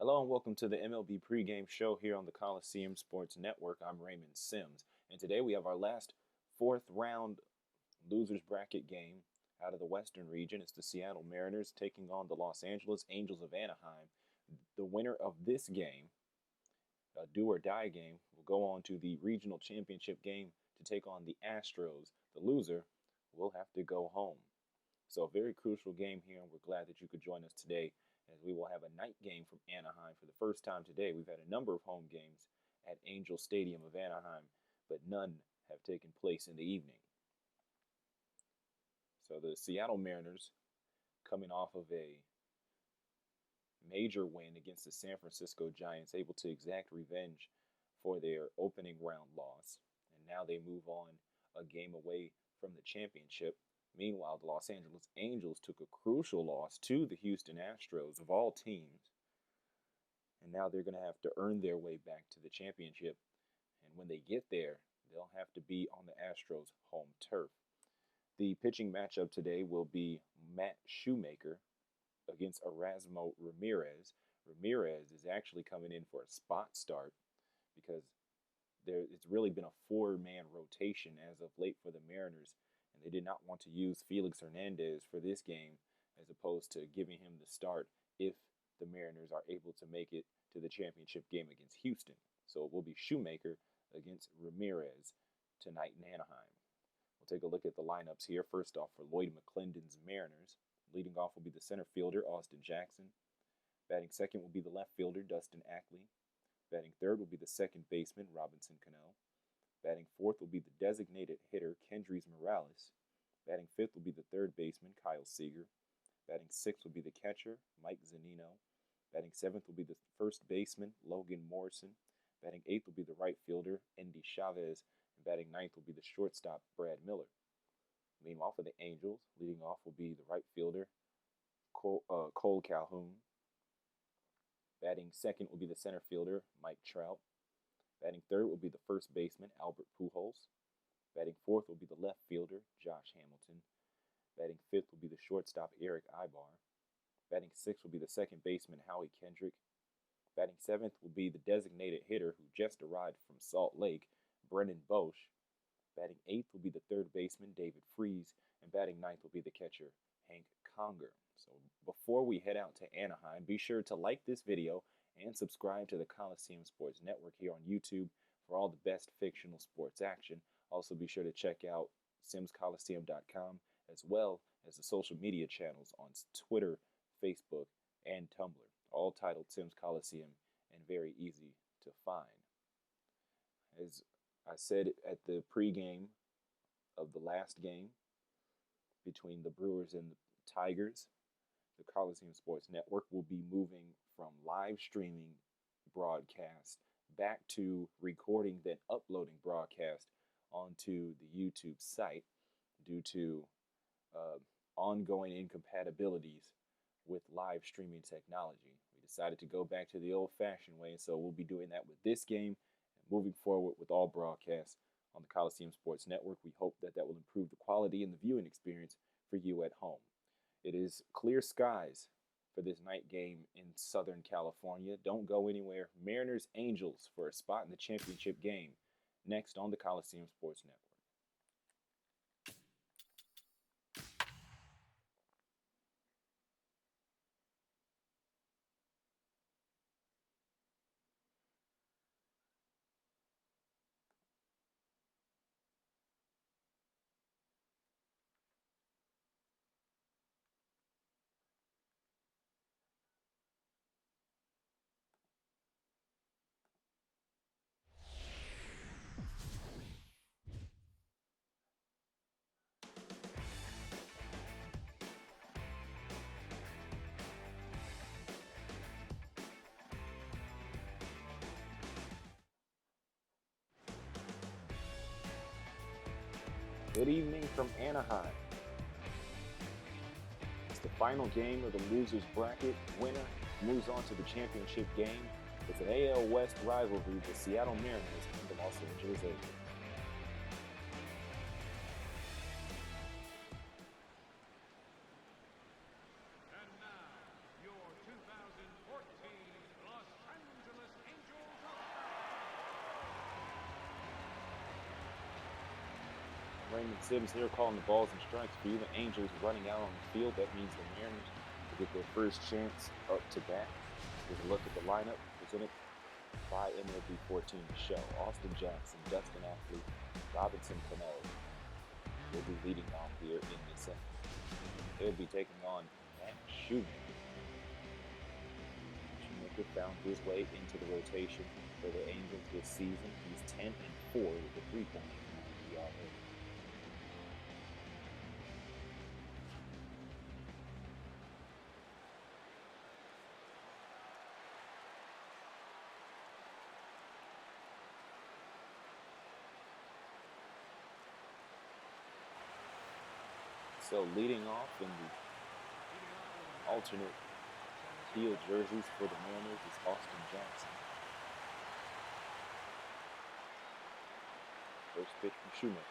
Hello and welcome to the MLB pregame show here on the Coliseum Sports Network. I'm Raymond Sims, and today we have our last fourth round losers bracket game out of the Western region. It's the Seattle Mariners taking on the Los Angeles Angels of Anaheim. The winner of this game, a do or die game, will go on to the regional championship game to take on the Astros. The loser will have to go home. So a very crucial game here, and we're glad that you could join us today as we will have a night game from Anaheim for the first time today. We've had a number of home games at Angel Stadium of Anaheim, but none have taken place in the evening. So the Seattle Mariners, coming off of a major win against the San Francisco Giants, able to exact revenge for their opening round loss, and now they move on a game away from the championship. Meanwhile, the Los Angeles Angels took a crucial loss to the Houston Astros, of all teams, and now they're going to have to earn their way back to the championship. And when they get there, they'll have to be on the Astros' home turf. The pitching matchup today will be Matt Shoemaker against Erasmo Ramirez. Ramirez is actually coming in for a spot start because it's really been a four-man rotation as of late for the Mariners, and they did not want to use Felix Hernandez for this game as opposed to giving him the start if the Mariners are able to make it to the championship game against Houston. So it will be Shoemaker against Ramirez tonight in Anaheim. We'll take a look at the lineups here. First off, for Lloyd McClendon's Mariners, leading off will be the center fielder, Austin Jackson. Batting second will be the left fielder, Dustin Ackley. Batting third will be the second baseman, Robinson Cano. Batting fourth will be the designated hitter, Kendrys Morales. Batting fifth will be the third baseman, Kyle Seager. Batting sixth will be the catcher, Mike Zunino. Batting seventh will be the first baseman, Logan Morrison. Batting eighth will be the right fielder, Endy Chavez. And batting ninth will be the shortstop, Brad Miller. Meanwhile, for the Angels, leading off will be the right fielder, Cole Calhoun. Batting second will be the center fielder, Mike Trout. Batting third will be the first baseman, Albert Pujols. Batting fourth will be the left fielder, Josh Hamilton. Batting fifth will be the shortstop, Eric Ibar. Batting sixth will be the second baseman, Howie Kendrick. Batting seventh will be the designated hitter who just arrived from Salt Lake, Brennan Boesch. Batting eighth will be the third baseman, David Freese. And batting ninth will be the catcher, Hank Conger. So before we head out to Anaheim, be sure to like this video and subscribe to the Coliseum Sports Network here on YouTube for all the best fictional sports action. Also be sure to check out simscoliseum.com as well as the social media channels on Twitter, Facebook, and Tumblr, all titled Sims Coliseum and very easy to find. As I said at the pregame of the last game between the Brewers and the Tigers, the Coliseum Sports Network will be moving from live streaming broadcast back to recording, then uploading broadcast onto the YouTube site due to ongoing incompatibilities with live streaming technology. We decided to go back to the old-fashioned way, and so we'll be doing that with this game and moving forward with all broadcasts on the Coliseum Sports Network. We hope that will improve the quality and the viewing experience for you at home. It is clear skies for this night game in Southern California. Don't go anywhere. Mariners Angels for a spot in the championship game next on the Coliseum Sports Network. Good evening from Anaheim. It's the final game of the losers bracket. Winner moves on to the championship game. It's an AL West rivalry, the Seattle Mariners and the Los Angeles Angels. And now, your 2014 Los Brandon Sims here calling the balls and strikes for you. The Angels running out on the field. That means the Mariners will get their first chance up to bat. Here's a look at the lineup presented by MLB 14 to show. Austin Jackson, Dustin Athley, Robinson Cano will be leading off here in this inning. They'll be taking on Matt Shoemaker. Shoemaker found his way into the rotation for the Angels this season. He's 10-4 with a 3.9 ERA. So leading off in the alternate field jerseys for the Mariners is Austin Jackson. First pitch from Shoemaker.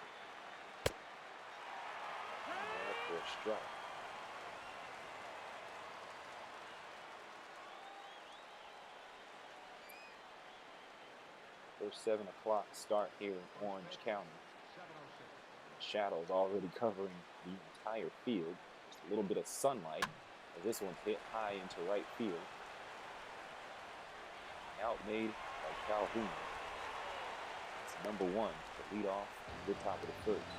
And for a strike. First 7 o'clock start here in Orange County. Shadows already covering the entire field. Just a little bit of sunlight as this one's hit high into right field. Out made by Calhoun. It's number 1 to lead off at the top of the first.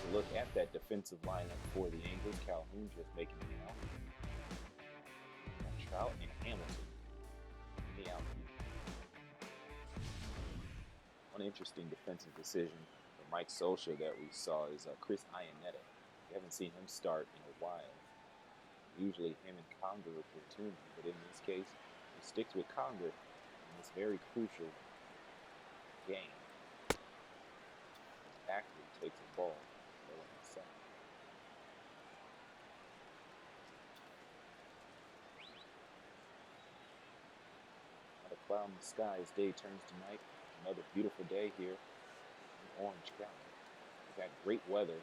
To look at that defensive lineup for the Angels, Calhoun just making it out. Trout and Hamilton in the outfield. One interesting defensive decision Mike Solskjaer that we saw is Chris Iannetta. We haven't seen him start in a while. Usually him and Conger are platooning, but in this case, he sticks with Conger in this very crucial game. Ackley takes a ball going inside. Not a cloud in the sky as day turns to night. Another beautiful day here. Orange County. We've had great weather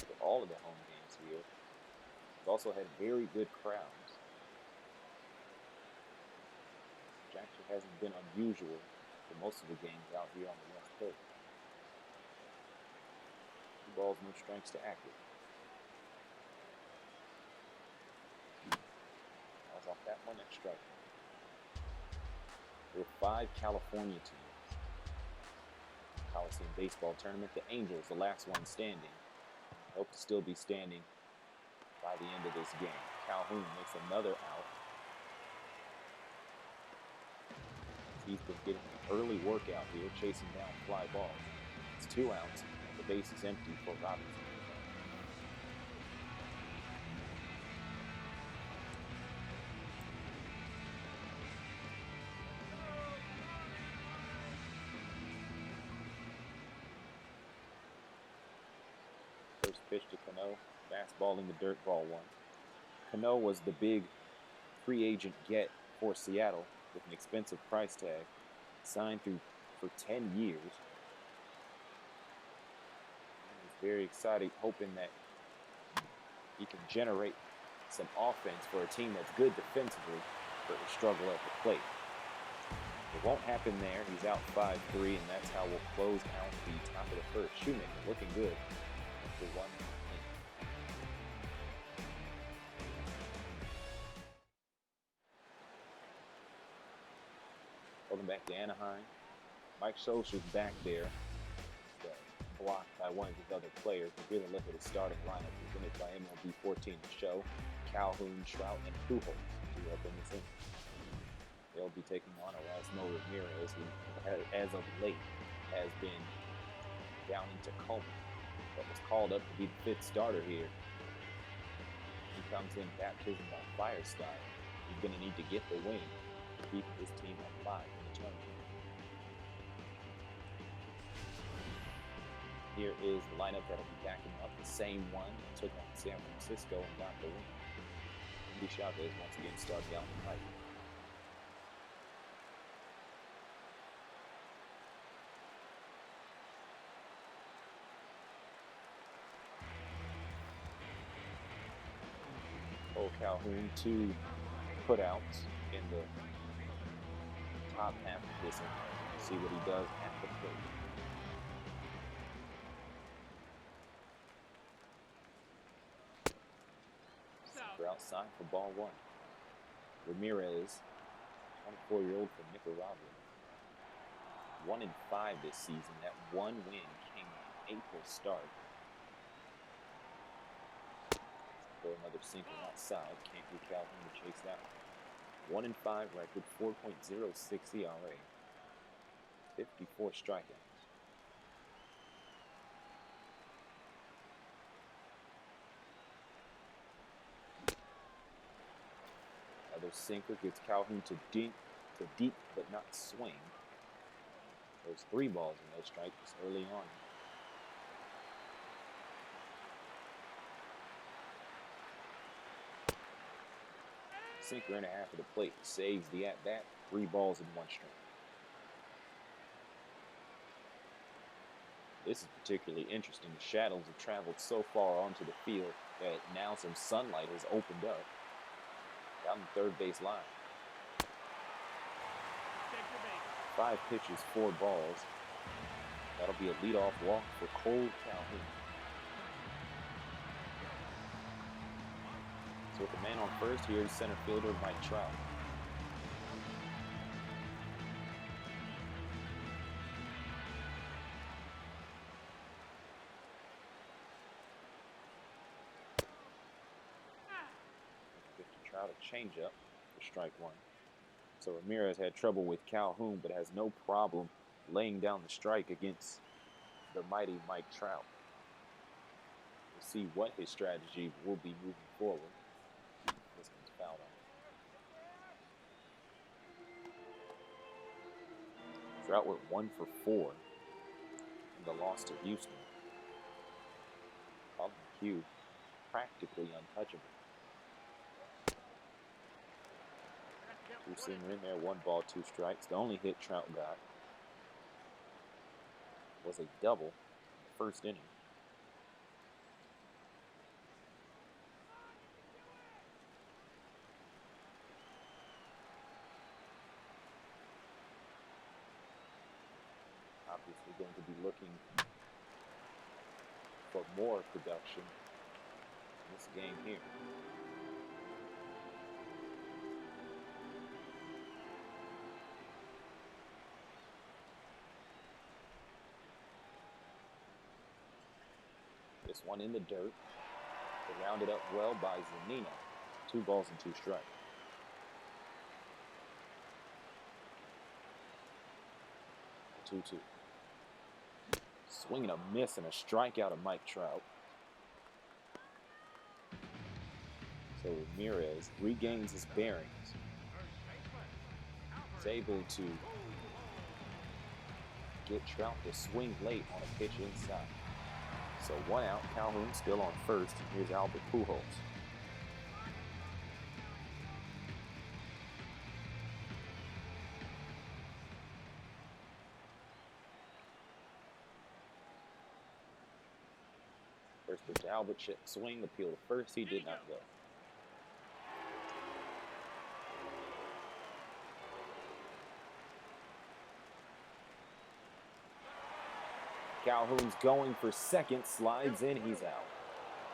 for all of the home games here. We've also had very good crowds. Which actually hasn't been unusual for most of the games out here on the West Coast. 2 balls, no strikes to Ackley. Balls off that one, that's strike. There are 5 California teams. Coliseum baseball tournament. The Angels, the last one standing, hope to still be standing by the end of this game. Calhoun makes another out. He's been getting an early workout here, chasing down fly balls. It's 2 outs. The base is empty for Robinson. First pitch to Cano, fastball in the dirt, ball 1. Cano was the big free agent get for Seattle with an expensive price tag, signed for 10 years. He's very excited, hoping that he can generate some offense for a team that's good defensively, but will struggle at the plate. It won't happen there. He's out 5-3, and that's how we'll close out the top of the first. Shoemaker looking good. For 1 inning. Welcome back to Anaheim. Mike Solskjaer's back there, blocked by one of his other players. But here to look at his starting lineup presented by MLB 14 to show Calhoun, Trout, and Pujols up in this inning. They'll be taking on Erasmo Ramirez, who, as of late, has been down in Tacoma. But was called up to be the 5th starter here. He comes in baptism by fire style. He's going to need to get the win to keep his team alive in the tournament. Here is the lineup that will be backing up the same one that took on San Francisco and got the win. Andy Chavez once again starting out in the right. Calhoun 2 putouts in the top half of this inning. See what he does at the plate. Sinker outside for ball one. Ramirez, 24-year-old from Nicaragua. 1-5 this season. That one win came in April start. For another sinker outside. Can't get Calhoun to chase that one. 1-5 record, 4.06 ERA. 54 strikeouts. Another sinker gets Calhoun to deep but not swing. There's 3 balls and no strikes early on. Sinker and a half of the plate saves the at-bat. 3 balls and 1 strike. This is particularly interesting. The shadows have traveled so far onto the field that now some sunlight has opened up down the third base line. 5 pitches, 4 balls. That'll be a leadoff walk for Cole Calhoun. So with the man on first, here's center fielder Mike Trout. Give to Trout a changeup for strike 1. So Ramirez had trouble with Calhoun, but has no problem laying down the strike against the mighty Mike Trout. We'll see what his strategy will be moving forward. This one's fouled off. Trout went 1 for 4 in the loss to Houston. Colin McHugh practically untouchable. 2-seamer in there, 1 ball, 2 strikes. The only hit Trout got was a double in the first inning. Obviously going to be looking for more production in this game here. This one in the dirt. Rounded up well by Zunino. 2 balls and 2 strikes. Two. Swing and a miss and a strikeout of Mike Trout. So Ramirez regains his bearings. He's able to get Trout to swing late on a pitch inside. So 1 out, Calhoun still on first, and here's Albert Pujols. First pitch to Albert, swing, appeal to first, he did not go. Calhoun's going for second, slides in, he's out.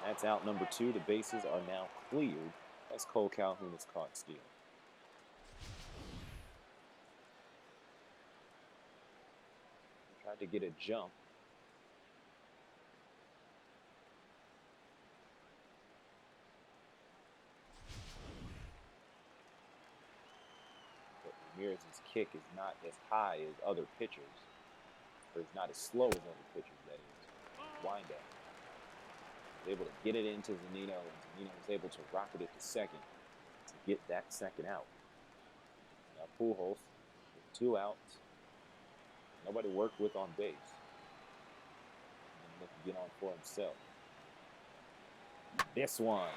That's out number 2. The bases are now cleared as Cole Calhoun is caught stealing. Tried to get a jump. But Ramirez's kick is not as high as other pitchers. Or it's not as slow as other pitchers, that is. Wind up. Was able to get it into Zunino, and Zunino was able to rocket it to second to get that second out. Now Pujols with 2 outs. Nobody worked with on base. And looking to get on for himself. This one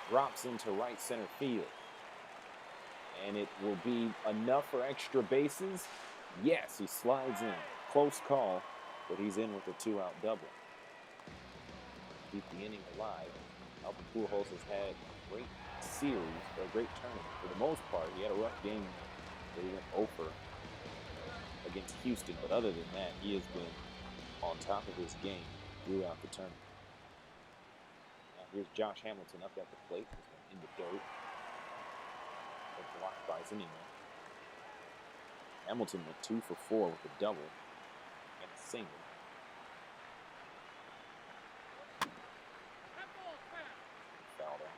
drops into right center field. And it will be enough for extra bases. Yes, he slides in. Close call, but he's in with a 2-out double. Keep the inning alive. Albert Pujols has had a great series, or a great tournament. For the most part, he had a rough game where he went 0 for against Houston, but other than that, he has been on top of his game throughout the tournament. Now Here's Josh Hamilton up at the plate. This one in the dirt. Blocked by Zunino. Hamilton went 2 for 4 with a double and a single. Fouled out.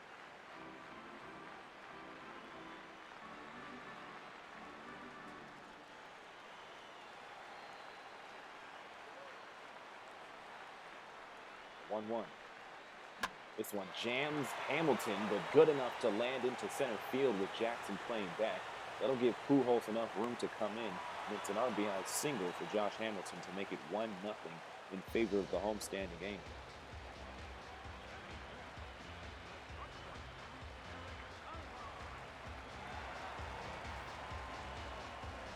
One. This one jams Hamilton, but good enough to land into center field with Jackson playing back. That'll give Pujols enough room to come in, and it's an RBI single for Josh Hamilton to make it 1-0 in favor of the homestanding Angels.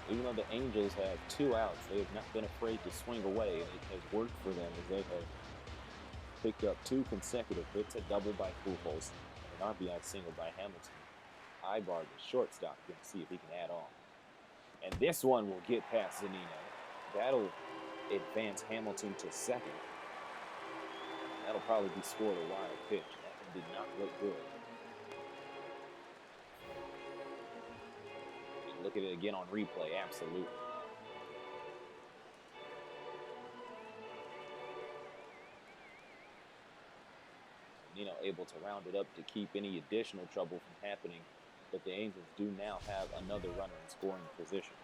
Even though the Angels have 2 outs, they have not been afraid to swing away, and it has worked for them as they have picked up 2 consecutive hits, a double by Pujols, and an RBI single by Hamilton. Ibar, the shortstop, going to see if he can add on. And this one will get past Zunino. That'll advance Hamilton to second. That'll probably be scored a wild pitch. That one did not look good. And look at it again on replay, absolutely. Zunino able to round it up to keep any additional trouble from happening. But the Angels do now have another runner in scoring position.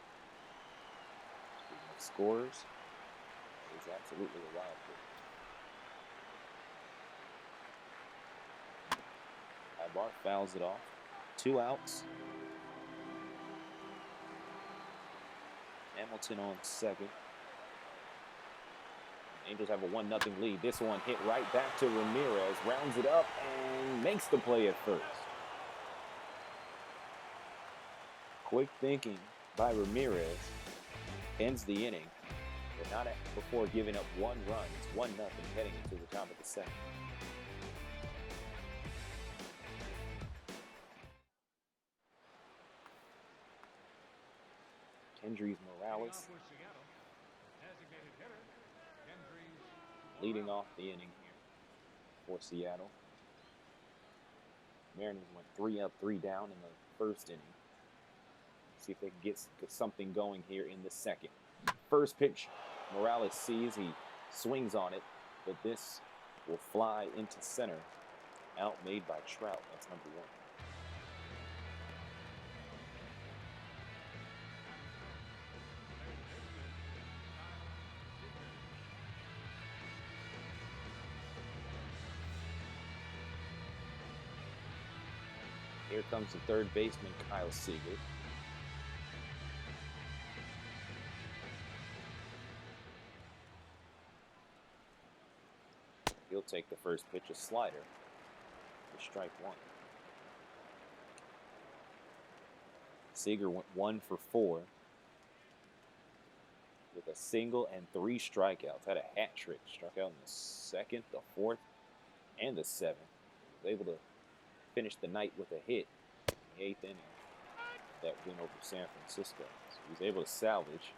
Speaking of scorers, it is absolutely a wild pitch. Ibar fouls it off. 2 outs. Hamilton on second. Angels have a 1-0 lead. This one hit right back to Ramirez, rounds it up and makes the play at first. Quick thinking by Ramirez ends the inning, but not before giving up 1 run. It's 1-0 heading into the top of the second. Kendrys Morales leading off the inning here for Seattle. Mariners went 3 up, 3 down in the first inning. See if they can get something going here in the second. First pitch, Morales sees, he swings on it, but this will fly into center. Out made by Trout. That's number 1. Here comes the third baseman, Kyle Seager. He'll take the first pitch, a slider, for strike 1. Seager went 1 for 4 with a single and 3 strikeouts. Had a hat trick. Struck out in the 2nd, the 4th, and the 7th. Was able to finish the night with a hit in the 8th inning. That win over San Francisco. So he was able to salvage.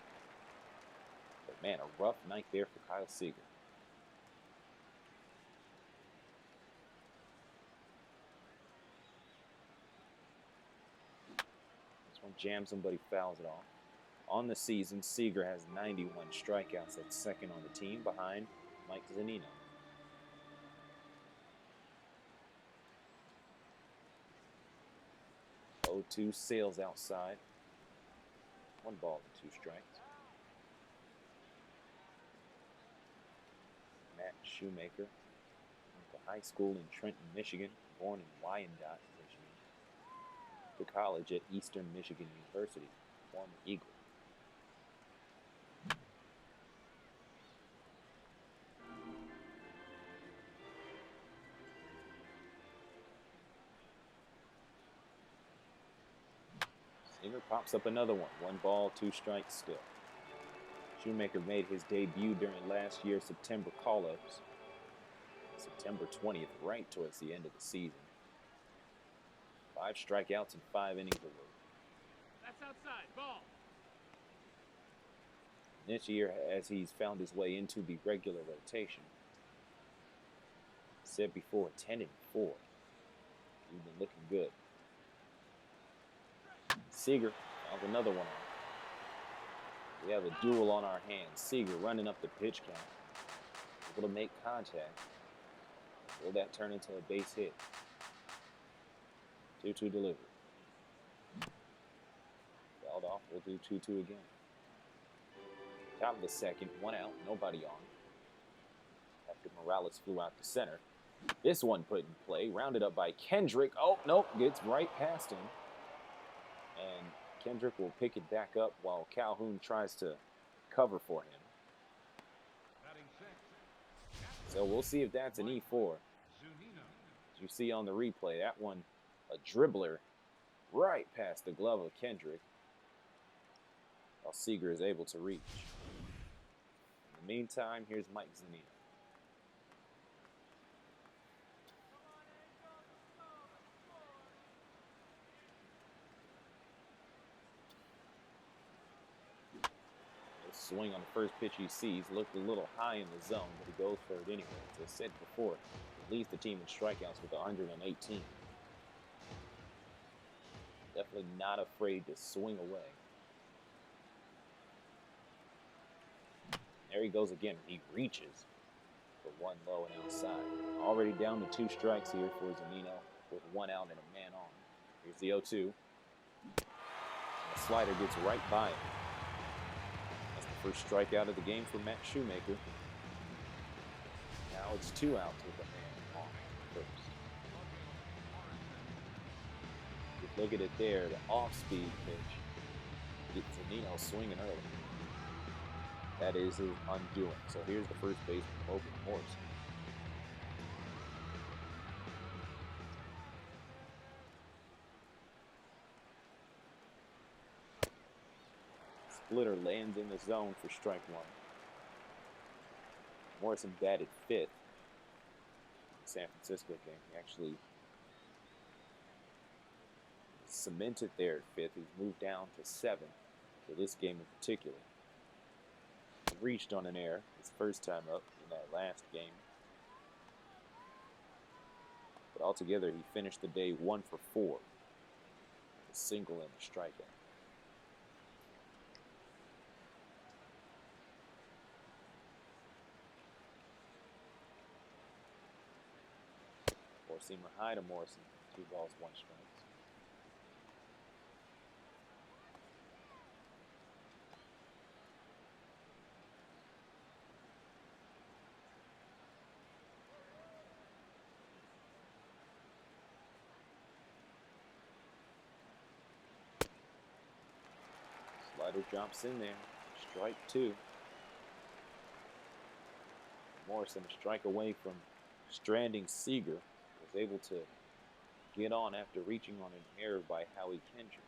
But man, a rough night there for Kyle Seager. Jams him, but he fouls it off. On the season, Seager has 91 strikeouts. That's second on the team behind Mike Zunino. Oh, 2 sails outside. 1 ball and 2 strikes. Matt Shoemaker went to high school in Trenton, Michigan, born in Wyandotte, to college at Eastern Michigan University, former Eagle. Singer pops up another one. 1 ball, 2 strikes still. Shoemaker made his debut during last year's September call-ups. September 20th, right towards the end of the season. 5 strikeouts and 5 innings of work. That's outside. Ball. This year, as he's found his way into the regular rotation, Said before, 10-4. We've been looking good. Seager found another one on. We have a duel on our hands. Seager running up the pitch count. Able to make contact. Will that turn into a base hit? 2-2 delivery. Fouled off. We'll do 2-2 again. Top of the second. One out. Nobody on. After Morales flew out to center. This one put in play. Rounded up by Kendrick. Oh, nope. Gets right past him. And Kendrick will pick it back up while Calhoun tries to cover for him. So we'll see if that's an E4. As you see on the replay, that one, a dribbler right past the glove of Kendrick, while Seager is able to reach. In the meantime, here's Mike Zunino. Swing on the first pitch he sees, looked a little high in the zone, but he goes for it anyway. As I said before, he leads the team in strikeouts with 118. Definitely not afraid to swing away. There he goes again. He reaches for one low and outside. Already down to 2 strikes here for Zunino with 1 out and a man on. Here's the 0-2. And the slider gets right by him. First strikeout of the game for Matt Shoemaker. Now it's 2 outs with a man on first. Just look at it there, the off-speed pitch. Gets Zunino swinging early. That is his undoing. So here's the first baseman, Logan Morrison. Splitter lands in the zone for strike 1. Morrison batted 5th in the San Francisco game. He actually cemented there at 5th. He's moved down to 7th for this game in particular. He reached on an error his first time up in that last game. But altogether, he finished the day 1 for 4. A single and a strikeout. Seamer high to Morrison. 2 balls, 1 strike. Slider jumps in there. Strike 2. Morrison a strike away from stranding Seager. Was able to get on after reaching on an error by Howie Kendrick.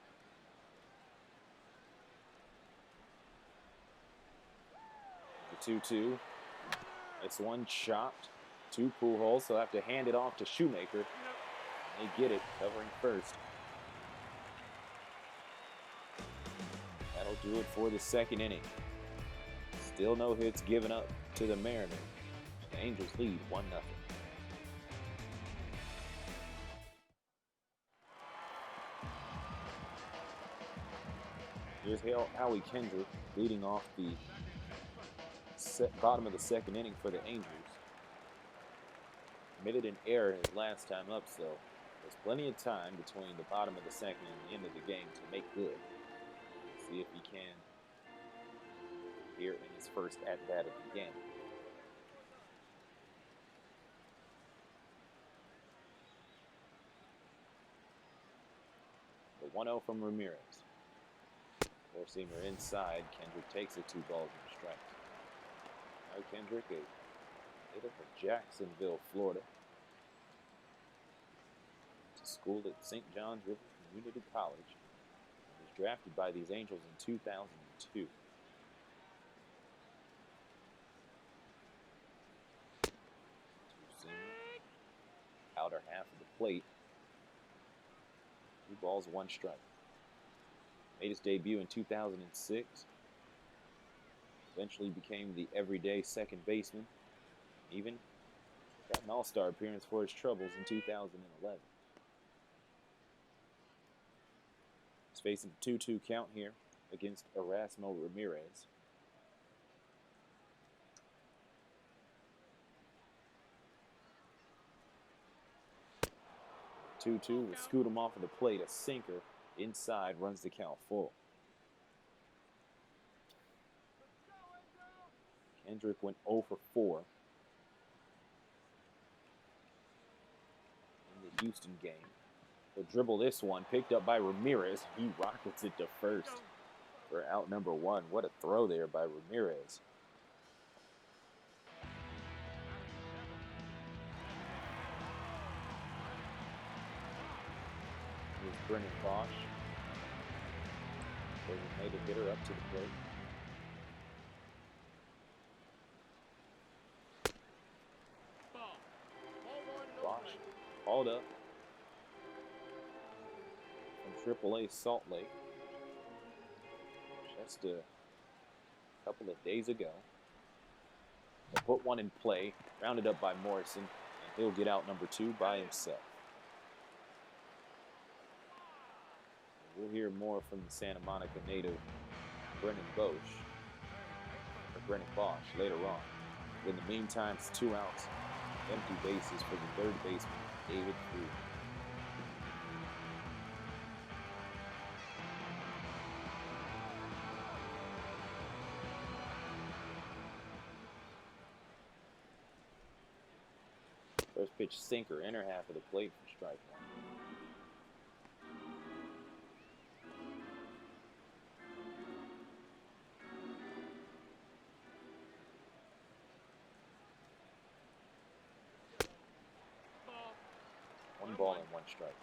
The 2-2. It's one chopped. 2 Pujols, so have to hand it off to Shoemaker. They get it, covering first. That'll do it for the second inning. Still no hits given up to the Mariners. The Angels lead 1-0. Here's Howie Kendrick leading off the bottom of the second inning for the Angels. Committed an error his last time up, so there's plenty of time between the bottom of the second and the end of the game to make good. See if he can here in his first at-bat of the game. The 1-0 from Ramirez. Four-seamer inside. Kendrick takes it, 2 balls and a strike. Now Kendrick, a native of Jacksonville, Florida. To school at St. John's River Community College. He was drafted by these Angels in 2002. Two-seamer. Outer half of the plate. 2 balls, 1 strike. Made his debut in 2006. Eventually became the everyday second baseman. Even Got an all-star appearance for his troubles in 2011. He's facing a 2-2 count here against Erasmo Ramirez. 2-2 will scoot him off of the plate. A sinker inside runs the count full. Kendrick went 0 for 4 in the Houston game. He'll dribble this one, picked up by Ramirez. He rockets it to first for out number 1. What a throw there by Ramirez. Here's Brennan Bosch. Designated hitter up to the plate. Bosch hauled up from AAA Salt Lake just a couple of days ago. He'll put one in play, rounded up by Morrison, and he'll get out number 2 by himself. We'll hear more from the Santa Monica native Brennan Bosch later on. In the meantime, it's 2 outs, empty bases for the third baseman, David Freed. First pitch sinker, inner half of the plate for strike 1. One ball and 1 strike.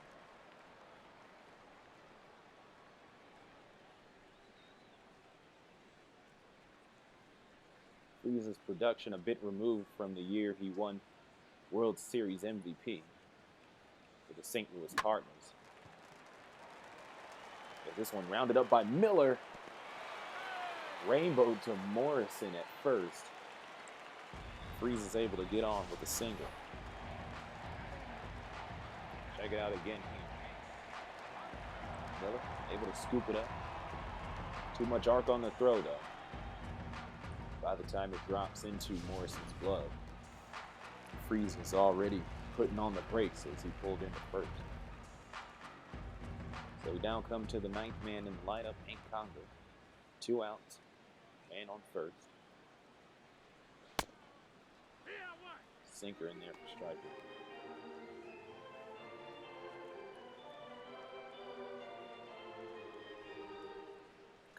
Freeze's production a bit removed from the year he won World Series MVP for the St. Louis Cardinals. But this one rounded up by Miller. Rainbow to Morrison at first. Freeze is able to get on with a single. Check it out again here. Miller able to scoop it up. Too much arc on the throw though. By the time it drops into Morrison's glove, Freeze is already putting on the brakes as he pulled into first. So we now come to the 9th man in the lineup, Hank Conger. 2 outs, man on first. Sinker in there for striking.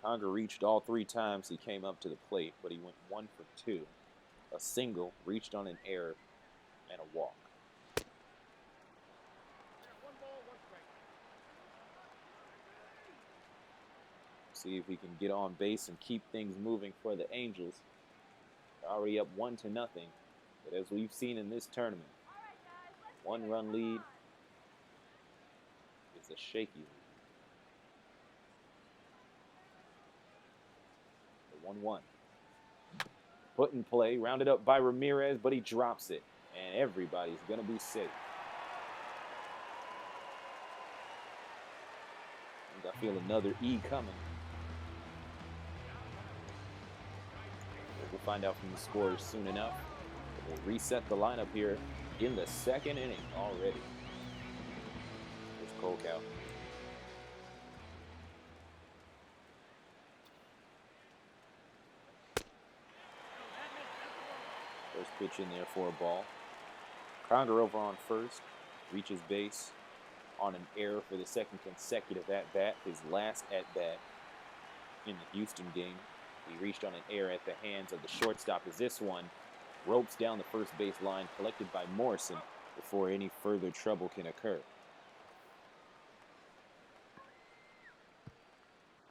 Conger reached all 3 times he came up to the plate, but he went 1 for 2. A single, reached on an error, and a walk. See if he can get on base and keep things moving for the Angels. They're already up 1-0, but as we've seen in this tournament, 1-run lead is a shaky lead. 1-1. Put in play, rounded up by Ramirez, but he drops it, and everybody's going to be safe. I feel another E coming. We'll find out from the scorers soon enough. We'll reset the lineup here in the 2nd inning already. There's Cole Cow. First pitch in there for a ball. Conger over on first, reaches base on an error for the 2nd consecutive at-bat, his last at-bat in the Houston game. He reached on an error at the hands of the shortstop as this one ropes down the first base line, collected by Morrison before any further trouble can occur.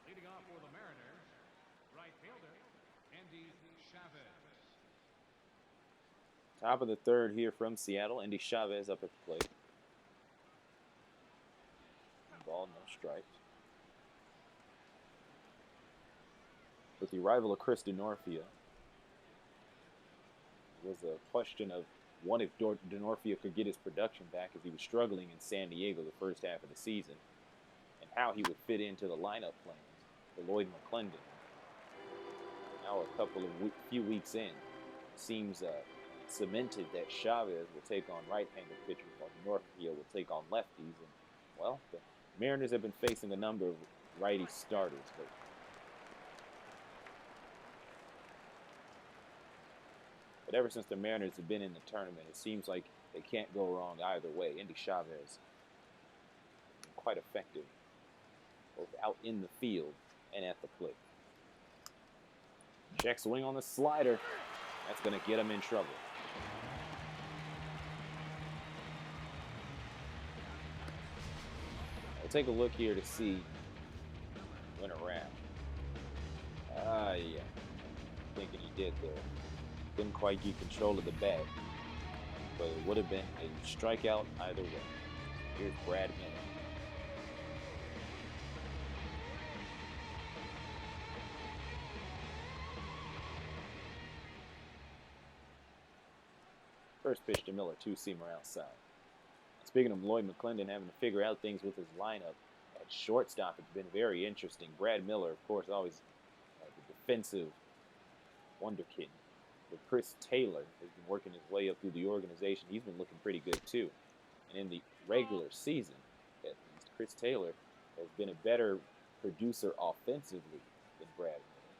Leading off for the Mariners, right fielder, Andy Chavez. Top of the 3rd here from Seattle. Andy Chavez up at the plate. Ball, no strikes. With the arrival of Chris DeNorfia, it was a question of One, if Denorfia could get his production back, as he was struggling in San Diego the first half of the season, and how he would fit into the lineup plans for Lloyd McClendon. Now a few weeks in, seems cemented that Chavez will take on right-handed pitchers while Denorfia will take on lefties. And, well, the Mariners have been facing a number of righty starters lately. But ever since the Mariners have been in the tournament, it seems like they can't go wrong either way. Endy Chavez, quite effective, both out in the field and at the plate. Check swing on the slider. That's going to get him in trouble. We'll take a look here to see when around. Yeah. Thinking he did there. Couldn't quite get control of the bat, but it would have been a strikeout either way. Here's Brad Miller. First pitch to Miller, two-seamer outside. Speaking of Lloyd McClendon having to figure out things with his lineup, at shortstop it's been very interesting. Brad Miller, of course, always the defensive wonderkid. But Chris Taylor has been working his way up through the organization. He's been looking pretty good, too. And in the regular season, at least, Chris Taylor has been a better producer offensively than Brad Miller.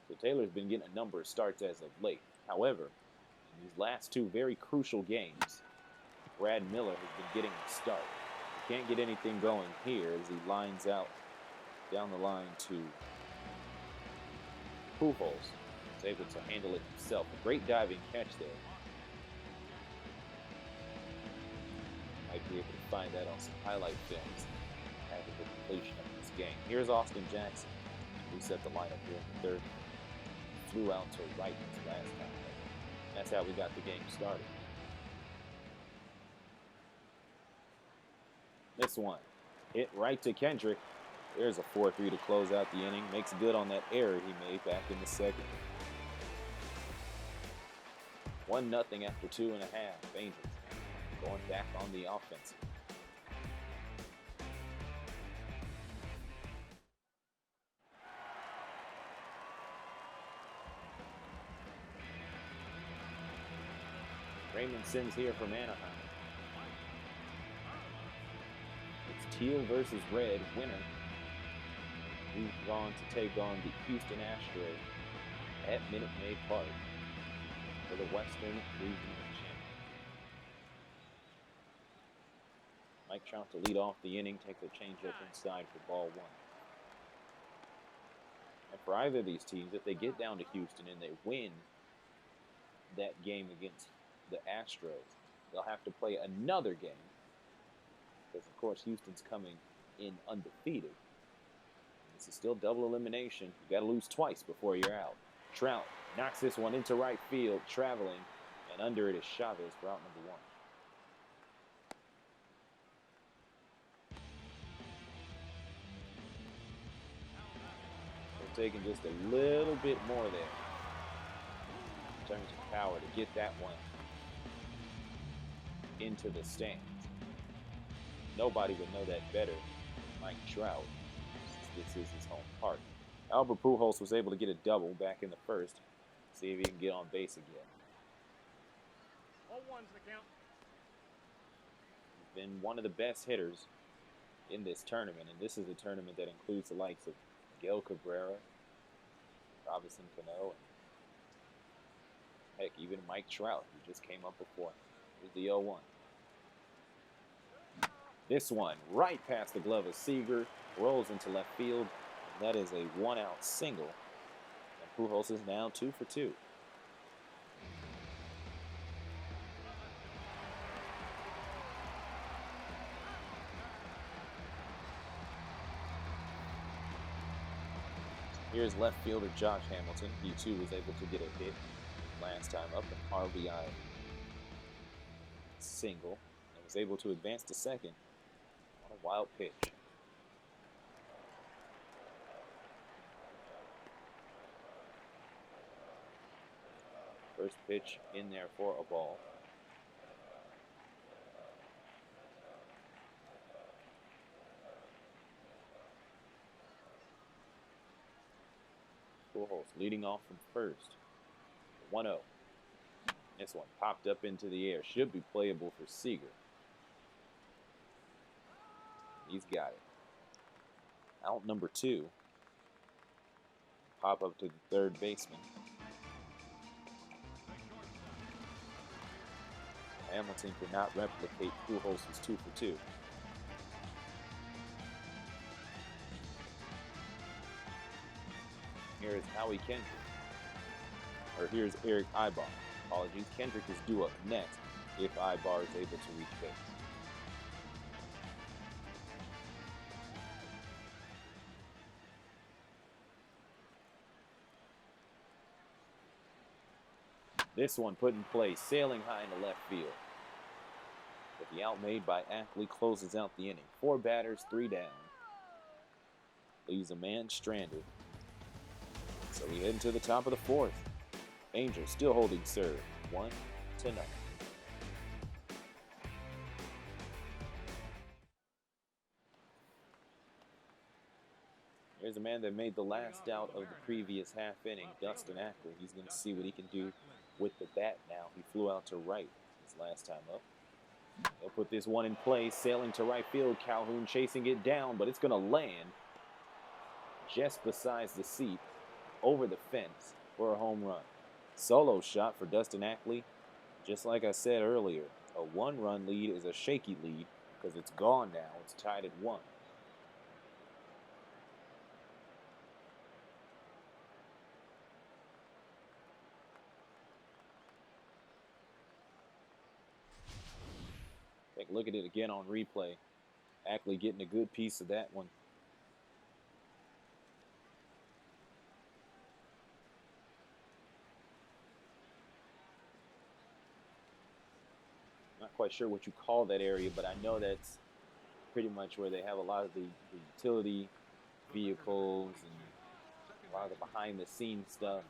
So Taylor's been getting a number of starts as of late. However, in these last two very crucial games, Brad Miller has been getting a start. He can't get anything going here as he lines out down the line to Pujols. He's able to handle it himself. A great diving catch there. Might be able to find that on some highlight films after the completion of this game. Here's Austin Jackson. Reset the lineup here in the third. Flew out to right this last time. That's how we got the game started. This one, hit right to Kendrick. There's a 4-3 to close out the inning. Makes good on that error he made back in the second. 1-0 after 2.5. Angels going back on the offensive. Raymond Sims here from Anaheim. It's teal versus red, winner. We've gone to take on the Houston Astros at Minute Maid Park for the Western Regional Championship. Mike Trout to lead off the inning, takes a changeup inside for ball one. And for either of these teams, if they get down to Houston and they win that game against the Astros, they'll have to play another game because, of course, Houston's coming in undefeated. This is still double elimination. You got to lose twice before you're out. Trout knocks this one into right field, traveling, and under it is Chavez for out number one. They're taking just a little bit more there in terms of power to get that one into the stands. Nobody would know that better than Mike Trout. This is his home park. Albert Pujols was able to get a double back in the first. See if he can get on base again. 0-1's the count. He's been one of the best hitters in this tournament, and this is a tournament that includes the likes of Miguel Cabrera, Robinson Cano, and heck, even Mike Trout, who just came up before. Here's the 0-1. This one, right past the glove of Seager, rolls into left field. And that is a one-out single. And Pujols is now 2 for 2. Here's left fielder Josh Hamilton. He too was able to get a hit last time up, an RBI single, and was able to advance to second on a wild pitch. First pitch in there for a ball. Pujols leading off from first. 1-0. This one popped up into the air. Should be playable for Seager. He's got it. Out number 2. Pop up to the third baseman. Hamilton could not replicate Pujols' 2 for 2. Here is Howie Kendrick. Or here's Eric Ibar. Apologies. Kendrick is due up next if Ibar is able to reach base. This one put in play, sailing high into left field. But the out made by Ackley closes out the inning. 4 batters, 3 down. Leaves a man stranded. So we head into the top of the 4th. Angels still holding serve. 1-0. Here's a man that made the last out of the previous half inning, Dustin Ackley. He's going to see what he can do with the bat now. He flew out to right his last time up. They'll put this one in play, sailing to right field. Calhoun chasing it down, but it's going to land just beside the seat, over the fence for a home run. Solo shot for Dustin Ackley. Just like I said earlier, a 1-run lead is a shaky lead because it's gone now. It's tied at 1. Take a look at it again on replay. Ackley getting a good piece of that one. Not quite sure what you call that area, but I know that's pretty much where they have a lot of the utility vehicles and a lot of the behind-the-scenes stuff.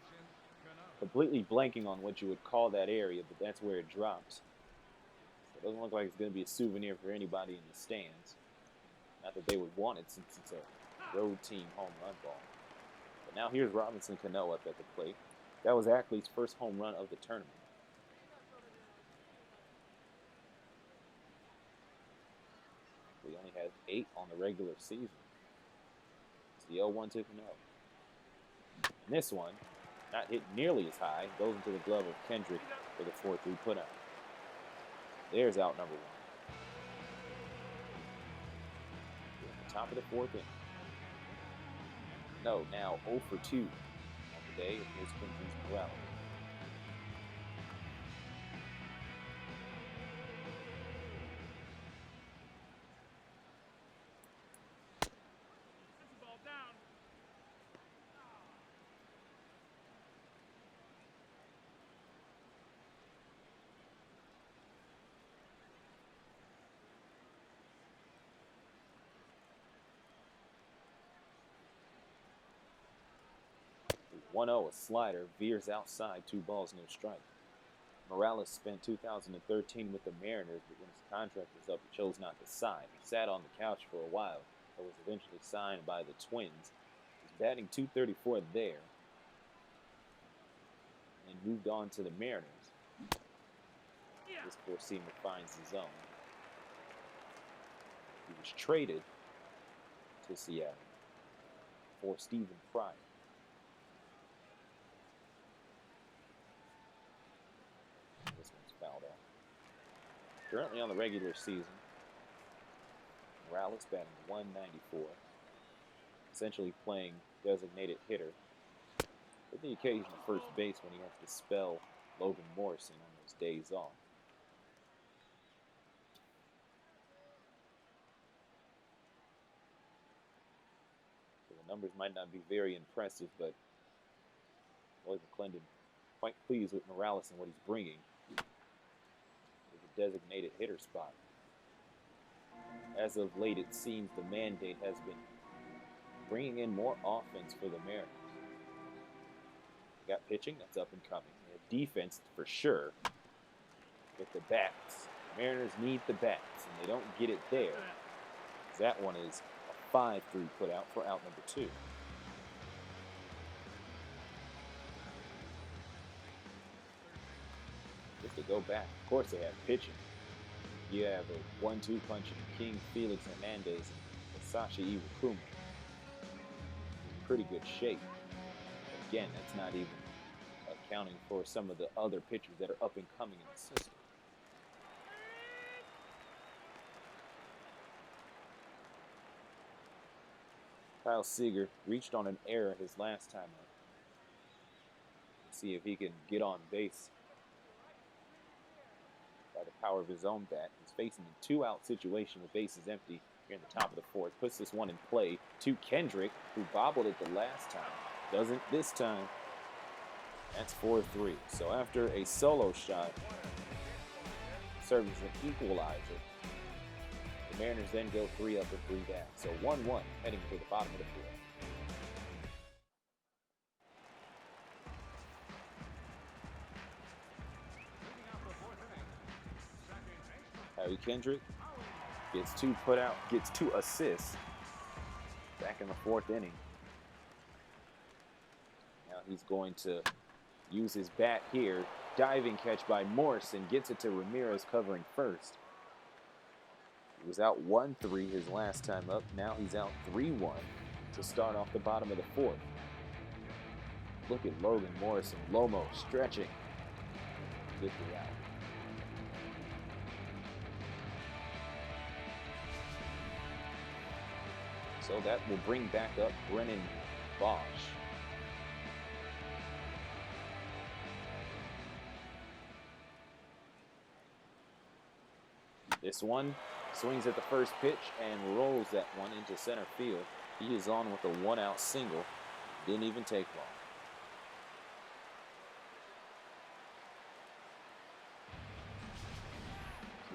Completely blanking on what you would call that area, but that's where it drops. So it doesn't look like it's going to be a souvenir for anybody in the stands. Not that they would want it since it's a road team home run ball. But now here's Robinson Cano up at the plate. That was Ackley's first home run of the tournament. We only had 8 on the regular season. It's the 0-1 to Cano. And this one, not hit nearly as high, goes into the glove of Kendrick for the 4-3 putout. There's out number 1. We're at the top of the 4th inning. No, now 0 for 2 on the day. Here's Quincy Morales. The 1-0, a slider, veers outside, 2 balls, no strike. Morales spent 2013 with the Mariners, but when his contract was up, he chose not to sign. He sat on the couch for a while, but was eventually signed by the Twins. He's batting .234 there, and moved on to the Mariners. This four-seamer finds the zone. He was traded to Seattle for Stephen Pryor. This one's fouled off. Currently on the regular season, Morales batting .194, essentially playing designated hitter, with the occasional first base when he has to spell Logan Morrison on those days off. So the numbers might not be very impressive, but Lloyd McClendon quite pleased with Morales and what he's bringing with the designated hitter spot. As of late, it seems the mandate has been bringing in more offense for the Mariners. They got pitching, that's up and coming. They have defense for sure with the bats. The Mariners need the bats, and they don't get it there. That one is a 5-3 put out for out number 2. as they go back. Of course, they have pitching. You have a 1-2 punch in King Felix Hernandez and Sasha Iwakuma. In pretty good shape. But again, that's not even accounting for some of the other pitchers that are up and coming in the system. Kyle Seager reached on an error his last time up. Let's see if he can get on base by the power of his own bat. He's facing a two-out situation with bases empty here in the top of the fourth. Puts this one in play to Kendrick, who bobbled it the last time. Doesn't this time. That's 4-3. So after a solo shot serves as an equalizer, the Mariners then go 3 up and 3 down. So 1-1 heading to the bottom of the fourth. Harry Kendrick gets 2 put out, gets 2 assists back in the 4th inning. Now he's going to use his bat here. Diving catch by Morrison, gets it to Ramirez covering first. He was out 1-3 his last time up. Now he's out 3-1 to start off the bottom of the 4th. Look at Logan Morrison, Lomo stretching. Get the out. So that will bring back up Brennan Bosch. This one swings at the first pitch and rolls that one into center field. He is on with a 1-out single. Didn't even take long.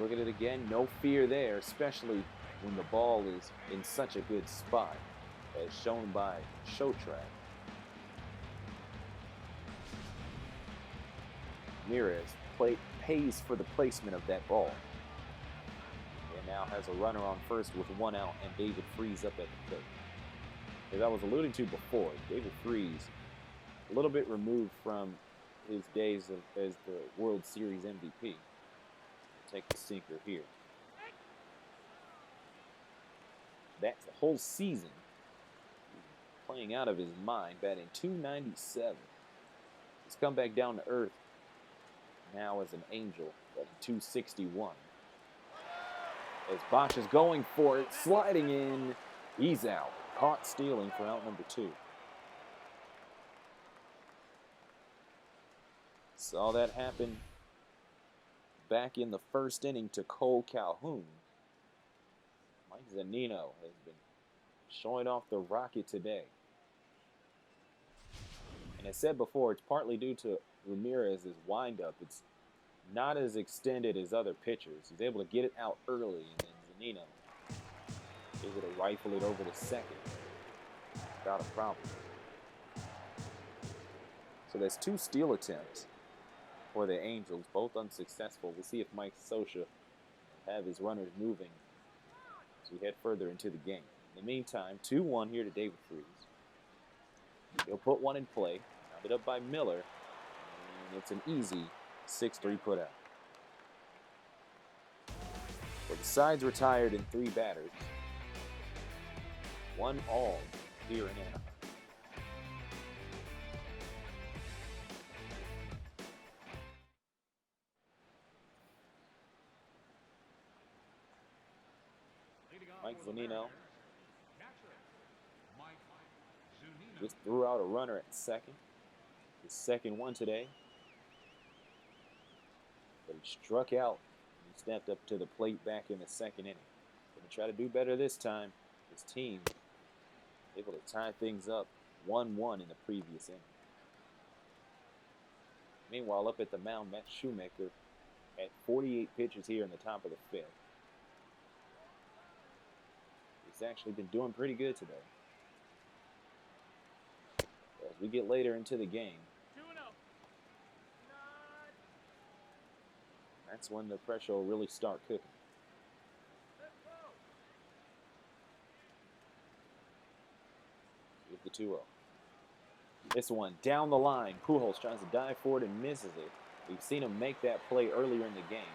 Look at it again. No fear there, especially when the ball is in such a good spot, as shown by Showtrack. Ramirez pays for the placement of that ball. And now has a runner on first with 1 out and David Freese up at the plate. As I was alluding to before, David Freese, a little bit removed from his days as the World Series MVP. Take the sinker here. That's the whole season. Playing out of his mind, batting .297. He's come back down to earth now as an angel, batting .261. As Bosch is going for it, sliding in, he's out. Caught stealing for out number 2. Saw that happen back in the 1st inning to Cole Calhoun. Mike Zunino has been showing off the rocket today. And as said before, it's partly due to Ramirez's windup. It's not as extended as other pitchers. He's able to get it out early, and then Zunino is able to rifle it over to second without a problem. So there's 2 steal attempts for the Angels, both unsuccessful. We'll see if Mike Scioscia have his runners moving as we head further into the game. In the meantime, 2-1 here to David Freese. He'll put one in play, rounded up by Miller, and it's an easy 6-3 put out. So the side's retired in 3 batters. 1 all here in Anaheim. Mike Zunino just threw out a runner at second. His second one today. But he struck out. He stepped up to the plate back in the 2nd inning. Going to try to do better this time. His team able to tie things up 1-1 in the previous inning. Meanwhile, up at the mound, Matt Shoemaker at 48 pitches here in the top of the 5th. He's actually been doing pretty good today. As we get later into the game, that's when the pressure will really start cooking. With the 2-0. This one down the line. Pujols tries to dive forward and misses it. We've seen him make that play earlier in the game,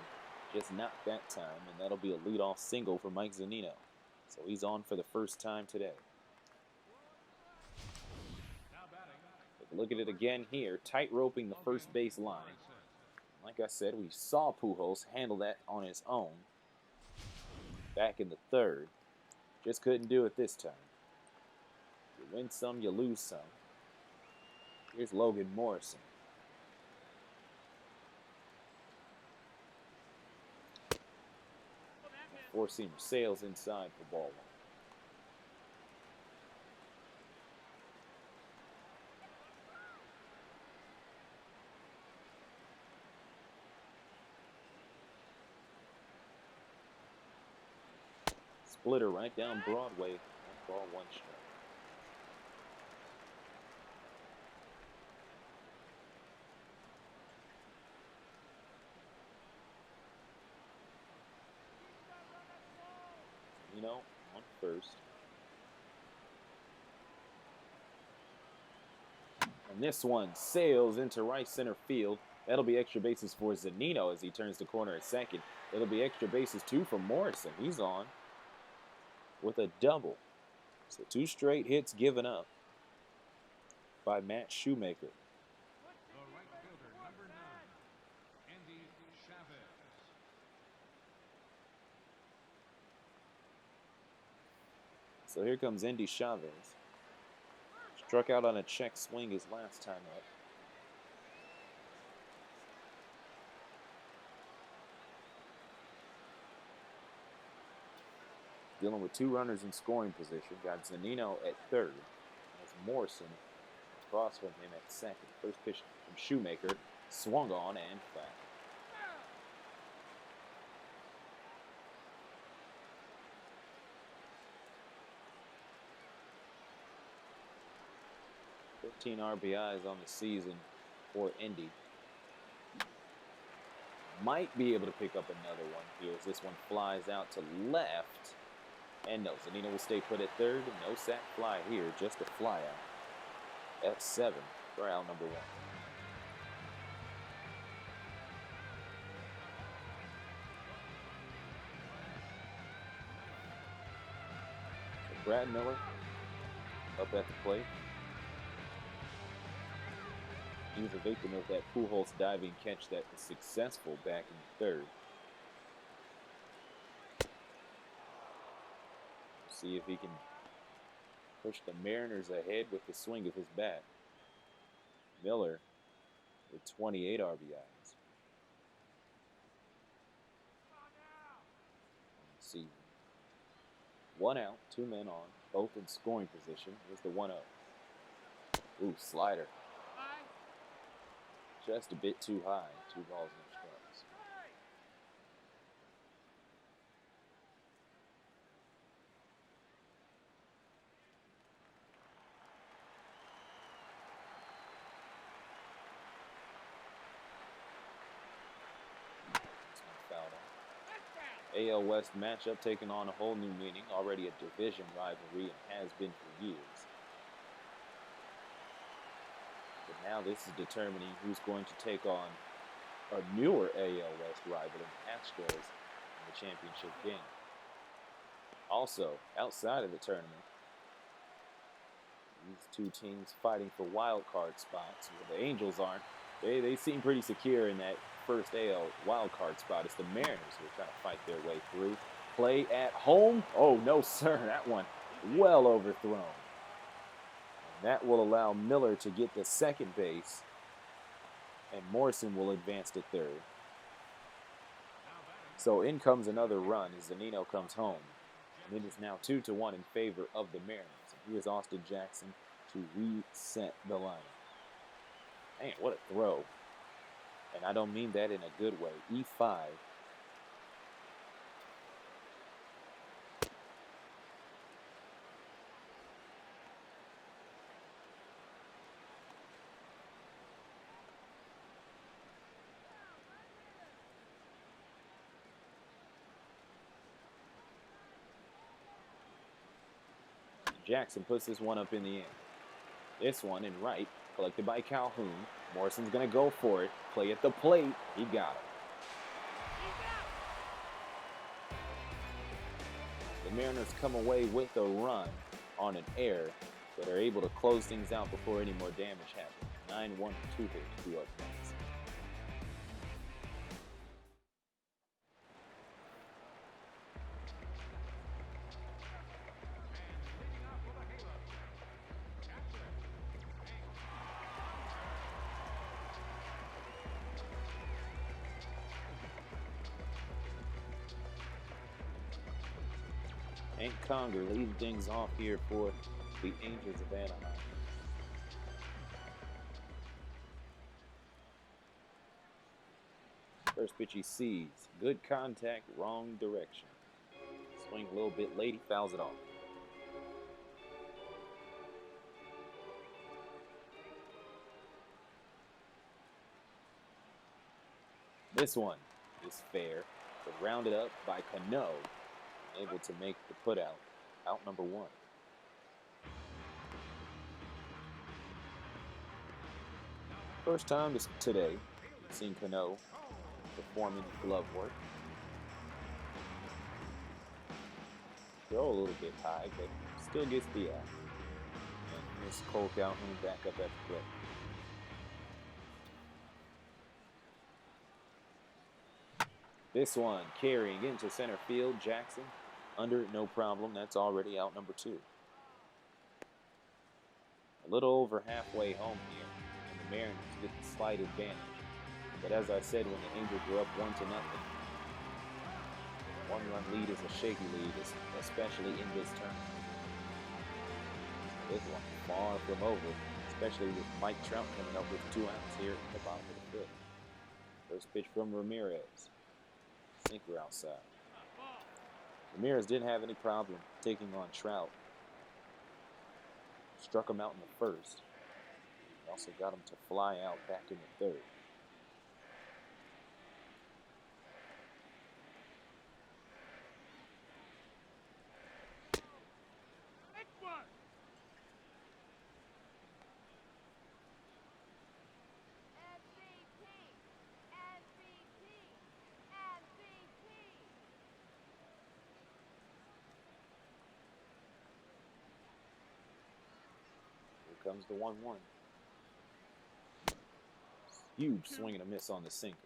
just not that time, and that'll be a leadoff single for Mike Zunino. So he's on for the first time today. Take a look at it again here, tight roping the first base line. Like I said, we saw Pujols handle that on his own back in the third. Just couldn't do it this time. You win some, you lose some. Here's Logan Morrison. Four-seamer sails inside for ball one. Splitter right down Broadway. 1 ball, 1 strike. On first. And this one sails into right center field. That'll be extra bases for Zunino as he turns the corner at second. It'll be extra bases too for Morrison. He's on with a double. So 2 straight hits given up by Matt Shoemaker. The right fielder, number 9, Andy Chavez. So here comes Andy Chavez. Struck out on a check swing his last time up. Dealing with 2 runners in scoring position. Got Zunino at third. As Morrison across from him at second. First pitch from Shoemaker. Swung on and foul. RBIs on the season for Indy. Might be able to pick up another one here as this one flies out to left. And no, Zunino will stay put at third. No sac fly here, just a fly out. F7 for out number 1. So Brad Miller up at the plate. He was a victim of that Pujols diving catch that was successful back in the third. See if he can push the Mariners ahead with the swing of his bat. Miller with 28 RBIs on the season. 1 out, 2 men on, both in scoring position. Here's the 1-0. Ooh, slider. Just a bit too high. 2 balls, no strikes. AL West matchup taking on a whole new meaning. Already a division rivalry and has been for years. But now this is determining who's going to take on a newer AL West rival, the Astros, in the championship game. Also, outside of the tournament, these 2 teams fighting for wild card spots. Well, the Angels aren't. They seem pretty secure in that first AL wild card spot. It's the Mariners who are trying to fight their way through. Play at home. Oh, no, sir. That one well overthrown. And that will allow Miller to get the second base. And Morrison will advance to third. So in comes another run as Zunino comes home. And it is now 2-1 in favor of the Mariners. And here's Austin Jackson to reset the lineup. Man, what a throw. And I don't mean that in a good way. E5. Jackson puts this one up in the air. This one in right, collected by Calhoun. Morrison's going to go for it. Play at the plate. He got it. The Mariners come away with a run on an error, but are able to close things out before any more damage happens. 9-1, 2 hits, 2 up points. Hank Conger leading things off here for the Angels of Anaheim. First pitch he sees. Good contact, wrong direction. Swing a little bit late, he fouls it off. This one is fair, but rounded up by Cano. Able to make the putout. Out number 1. First time today seeing Cano performing glove work. Throw a little bit high, but still gets the out. And here's Cole Calhoun back up at the plate. This one carrying into center field. Jackson under it, no problem. That's already out number 2. A little over halfway home here, and the Mariners get the slight advantage. But as I said, when the Angels were up 1-0, 1-run lead is a shaky lead, especially in this tournament. This one far from over, especially with Mike Trout coming up with 2 outs here in the bottom of the 5th. First pitch from Ramirez. Sinker outside. Ramirez didn't have any problem taking on Trout. Struck him out in the first. He also got him to fly out back in the 3rd. Comes the 1-1. Huge swing and a miss on the sinker.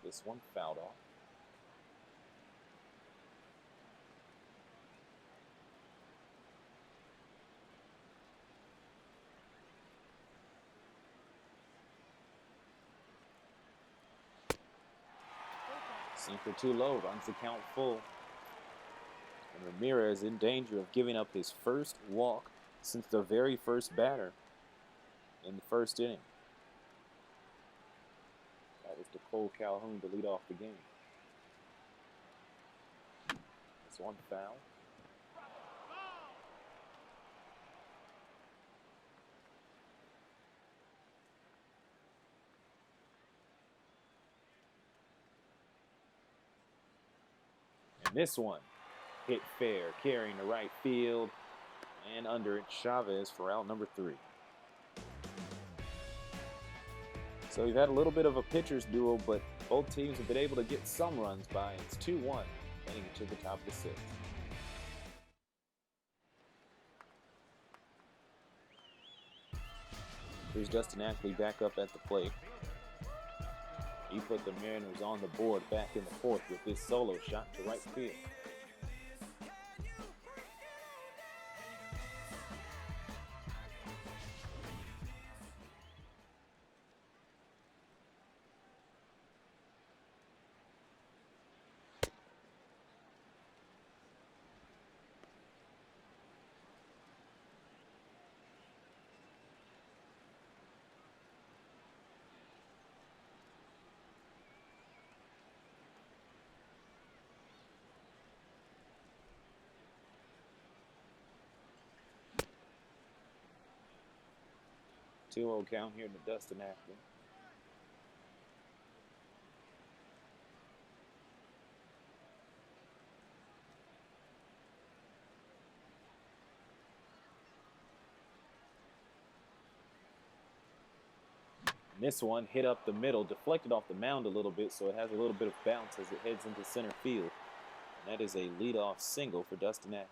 This one fouled off. Sinker too low, runs the count full. And Ramirez in danger of giving up his first walk since the very first batter in the first inning. That was to Cole Calhoun to lead off the game. This one foul. And this one hit fair, carrying to right field and under it. Chavez for out number 3. So we've had a little bit of a pitcher's duel, but both teams have been able to get some runs by. It's 2-1 heading to the top of the 6th. Here's Justin Ackley back up at the plate. He put the Mariners on the board back in the 4th with his solo shot to right field. 2-0 count here to Dustin Ackley. And this one hit up the middle, deflected off the mound a little bit, so it has a little bit of bounce as it heads into center field. And that is a leadoff single for Dustin Ackley.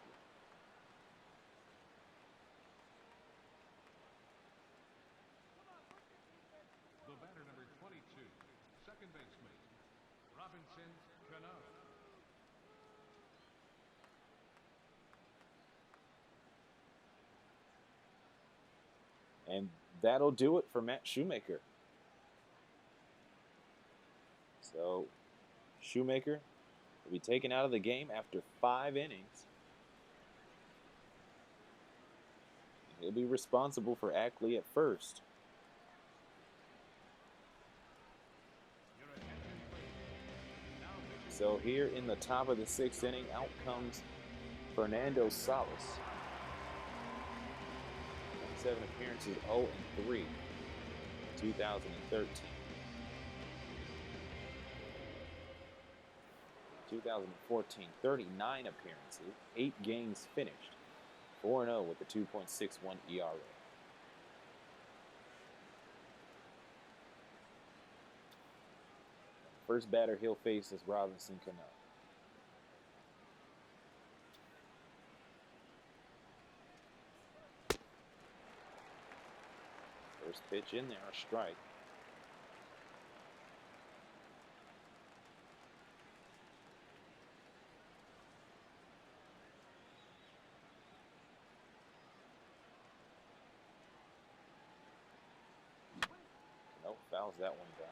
The batter, number 22, second baseman, Robinson Cano. And that'll do it for Matt Shoemaker. So Shoemaker will be taken out of the game after 5 innings. He'll be responsible for Ackley at first. So here in the top of the 6th inning, out comes Fernando Salas. 7 appearances, 0-3 in 2013. 2014, 39 appearances, 8 games finished, 4-0 with a 2.61 ERA. First batter he'll face is Robinson Cano. First pitch in there, a strike. Nope, fouls that one down.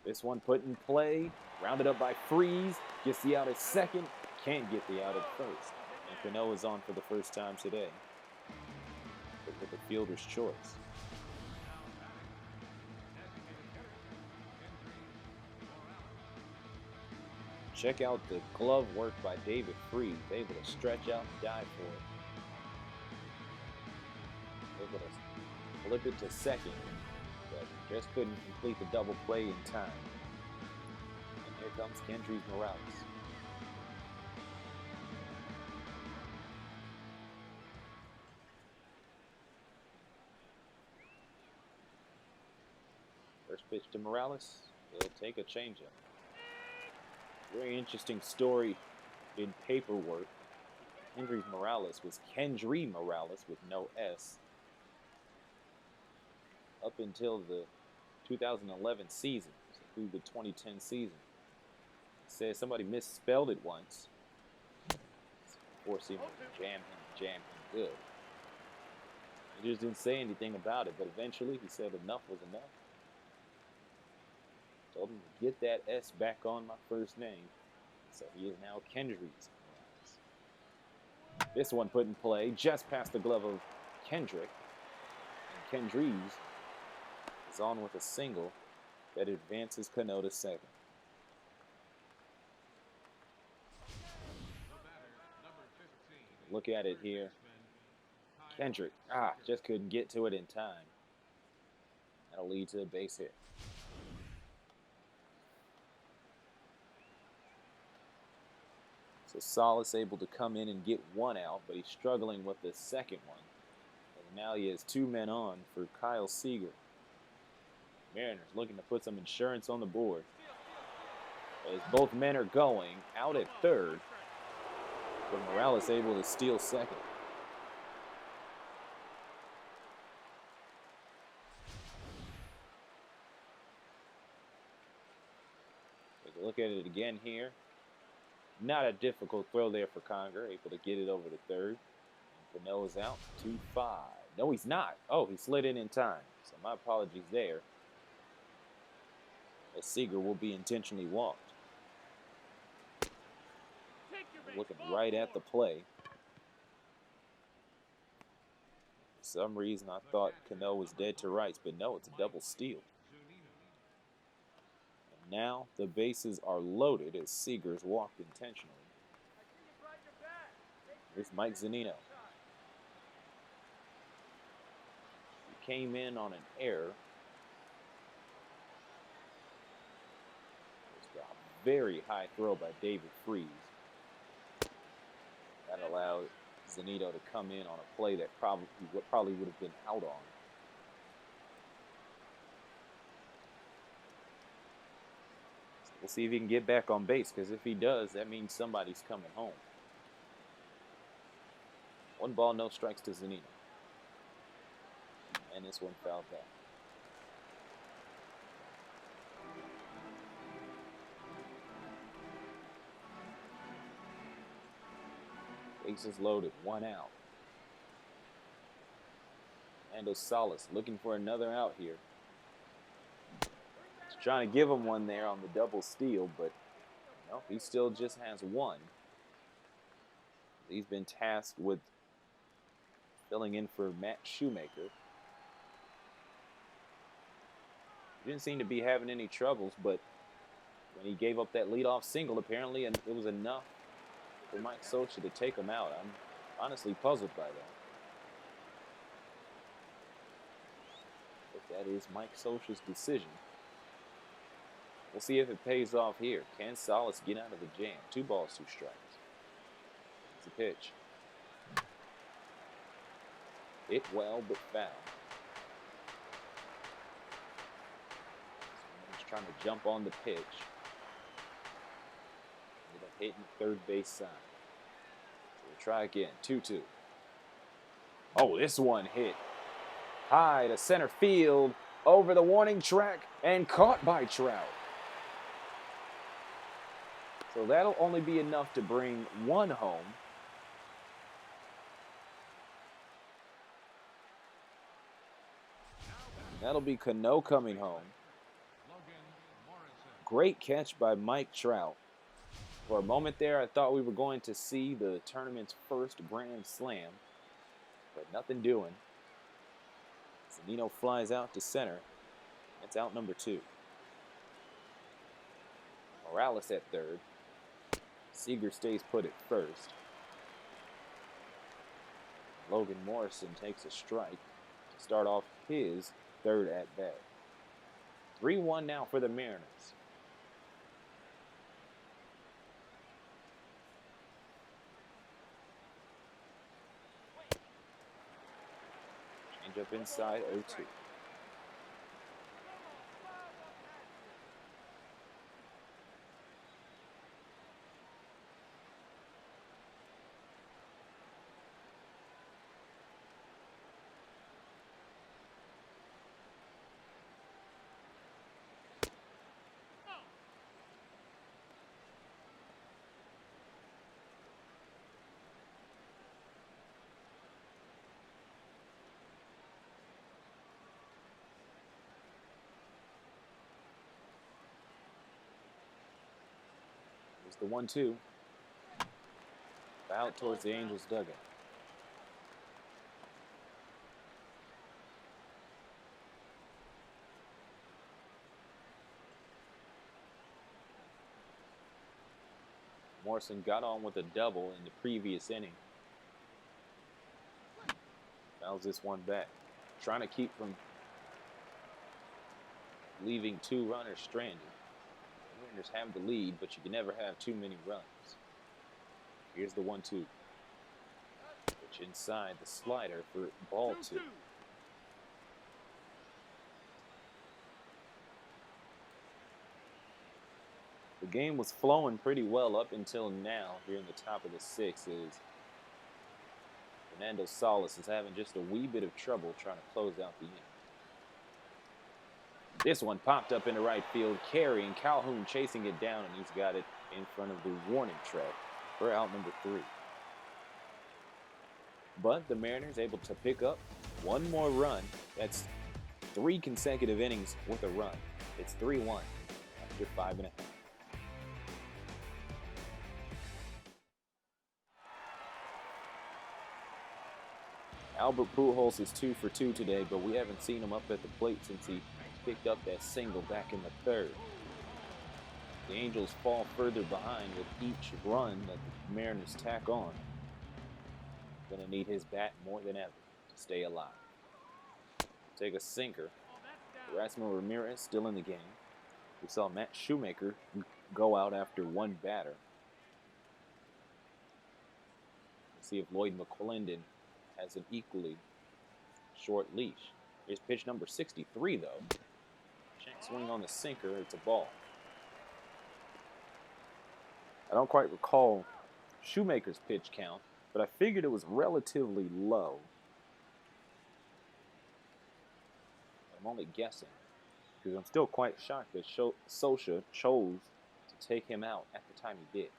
This one put in play, rounded up by Freeze, gets the out at second, can't get the out at first. And Cano is on for the first time today, but with the fielder's choice. Check out the glove work by David Freeze, able to stretch out and dive for it. Able to flip it to second, but just couldn't complete the double play in time. And here comes Kendrys Morales. First pitch to Morales, he'll take a changeup. Very interesting story in paperwork. Kendrys Morales was Kendry Morales with no S. Up until the 2011 season, through the 2010 season. It says somebody misspelled it once. Before seeing jam him good. He just didn't say anything about it, but eventually he said enough was enough. Told him to get that S back on my first name. So he is now Kendrys Morales. This one put in play just past the glove of Kendrick. And Kendrys is on with a single that advances Cano to second. Look at it here. Kendrick, just couldn't get to it in time. That'll lead to a base hit. So Salas able to come in and get one out, but he's struggling with the second one. And now he has 2 men on for Kyle Seager. Mariners looking to put some insurance on the board. As both men are going out at third, but Morales able to steal second. Take a look at it again here. Not a difficult throw there for Conger, able to get it over to third. And Cano is out, 2-5. No, he's not. Oh, he slid in time. So my apologies there. As Seager will be intentionally walked. Looking right at the play. For some reason, I thought Cano was dead to rights, but no, it's a double steal. Now the bases are loaded as Seegers walked intentionally. Here's Mike Zunino. He came in on an error. It was a very high throw by David Freese. That allowed Zunino to come in on a play that probably would have been out on. We'll see if he can get back on base, because if he does, that means somebody's coming home. 1 ball, no strikes to Zunino. And this one fouled back. Bases loaded, 1 out. Fernando Salas looking for another out here. He's trying to give him one there on the double steal, but no, he still just has 1. He's been tasked with filling in for Matt Shoemaker. He didn't seem to be having any troubles, but when he gave up that leadoff single, apparently it was enough for Mike Socha to take him out. I'm honestly puzzled by that. But that is Mike Socha's decision. We'll see if it pays off here. Can Salas get out of the jam? 2 balls, 2 strikes. It's a pitch. Hit well, but foul. He's trying to jump on the pitch. Ended up hitting third base side. So we'll try again. 2-2. Oh, this one hit high to center field, over the warning track, and caught by Trout. So that'll only be enough to bring 1 home. That'll be Cano coming home. Great catch by Mike Trout. For a moment there, I thought we were going to see the tournament's first grand slam, but nothing doing. Zunino flies out to center. That's out number 2. Morales at third. Seager stays put at first. Logan Morrison takes a strike to start off his third at bat. 3-1 now for the Mariners. Change up inside, 0-2. The 1-2. Out towards the Angels' dugout. Morrison got on with a double in the previous inning. Fouls this one back. Trying to keep from leaving 2 runners stranded. Mariners have the lead, but you can never have too many runs. Here's the 1-2. Pitch inside the slider for ball 2. The game was flowing pretty well up until now. Here in the top of the 6th is Fernando Salas is having just a wee bit of trouble trying to close out the inning. This one popped up into right field, carrying Calhoun chasing it down, and he's got it in front of the warning track for out number 3. But the Mariners able to pick up 1 more run. That's 3 consecutive innings with a run. It's 3-1 after 5 1/2. Albert Pujols is 2 for 2 today, but we haven't seen him up at the plate since he picked up that single back in the 3rd. The Angels fall further behind with each run that the Mariners tack on. Gonna need his bat more than ever to stay alive. Take a sinker. Erasmo Ramirez still in the game. We saw Matt Shoemaker go out after one batter. Let's see if Lloyd McClendon has an equally short leash. Here's pitch number 63, though. Check swing on the sinker. It's a ball. I don't quite recall Shoemaker's pitch count, but I figured it was relatively low. I'm only guessing, because I'm still quite shocked that Socha chose to take him out at the time he did.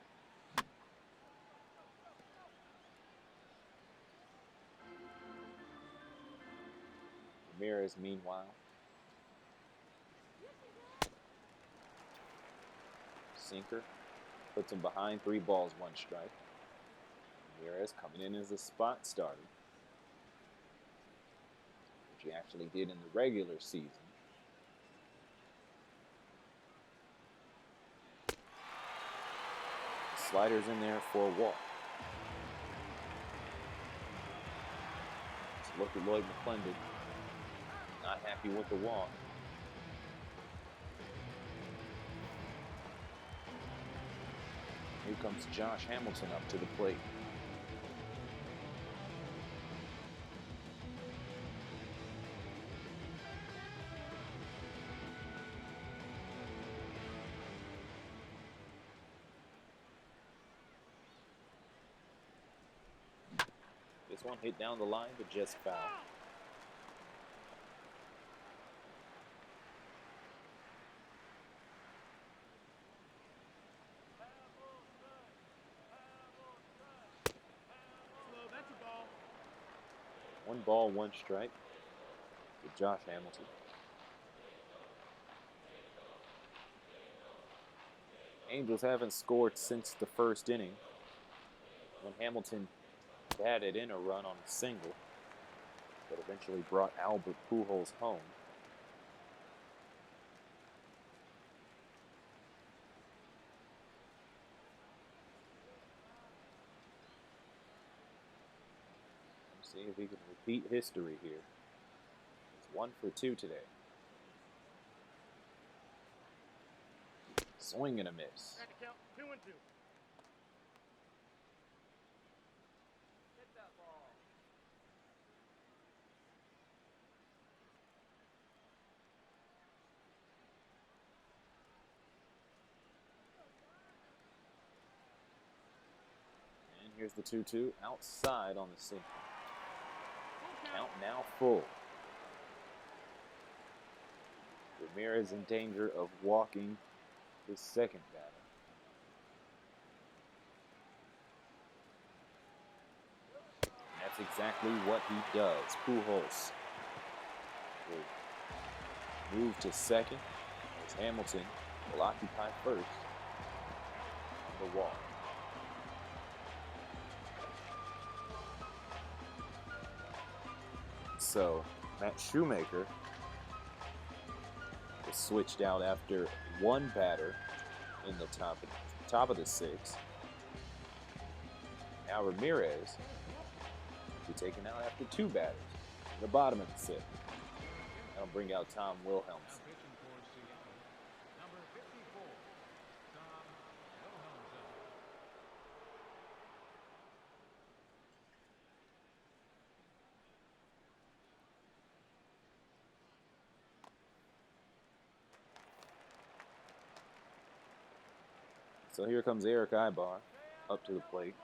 Ramirez, meanwhile, sinker, puts him behind, 3 balls, 1 strike. Ramirez coming in as a spot starter, which he actually did in the regular season. Sliders in there for a walk. Let's look at Lloyd McClendon. Not happy with the walk. Here comes Josh Hamilton up to the plate. This one hit down the line, but just foul. One ball, 1 strike with Josh Hamilton. Angels haven't scored since the first inning, when Hamilton batted in a run on a single that eventually brought Albert Pujols home. Let's see if he can repeat history here. It's 1 for 2 today. Swing and a miss. 2-2. And here's the 2-2 outside on the single. Count now full. Ramirez in danger of walking his second batter. And that's exactly what he does. Pujols will move to second as Hamilton will occupy first on the walk. So Matt Shoemaker was switched out after one batter in the top of the 6th. Now Ramirez will be taken out after 2 batters in the bottom of the 6th. That'll bring out Tom Wilhelmsen. So here comes Eric Ibar up to the plate.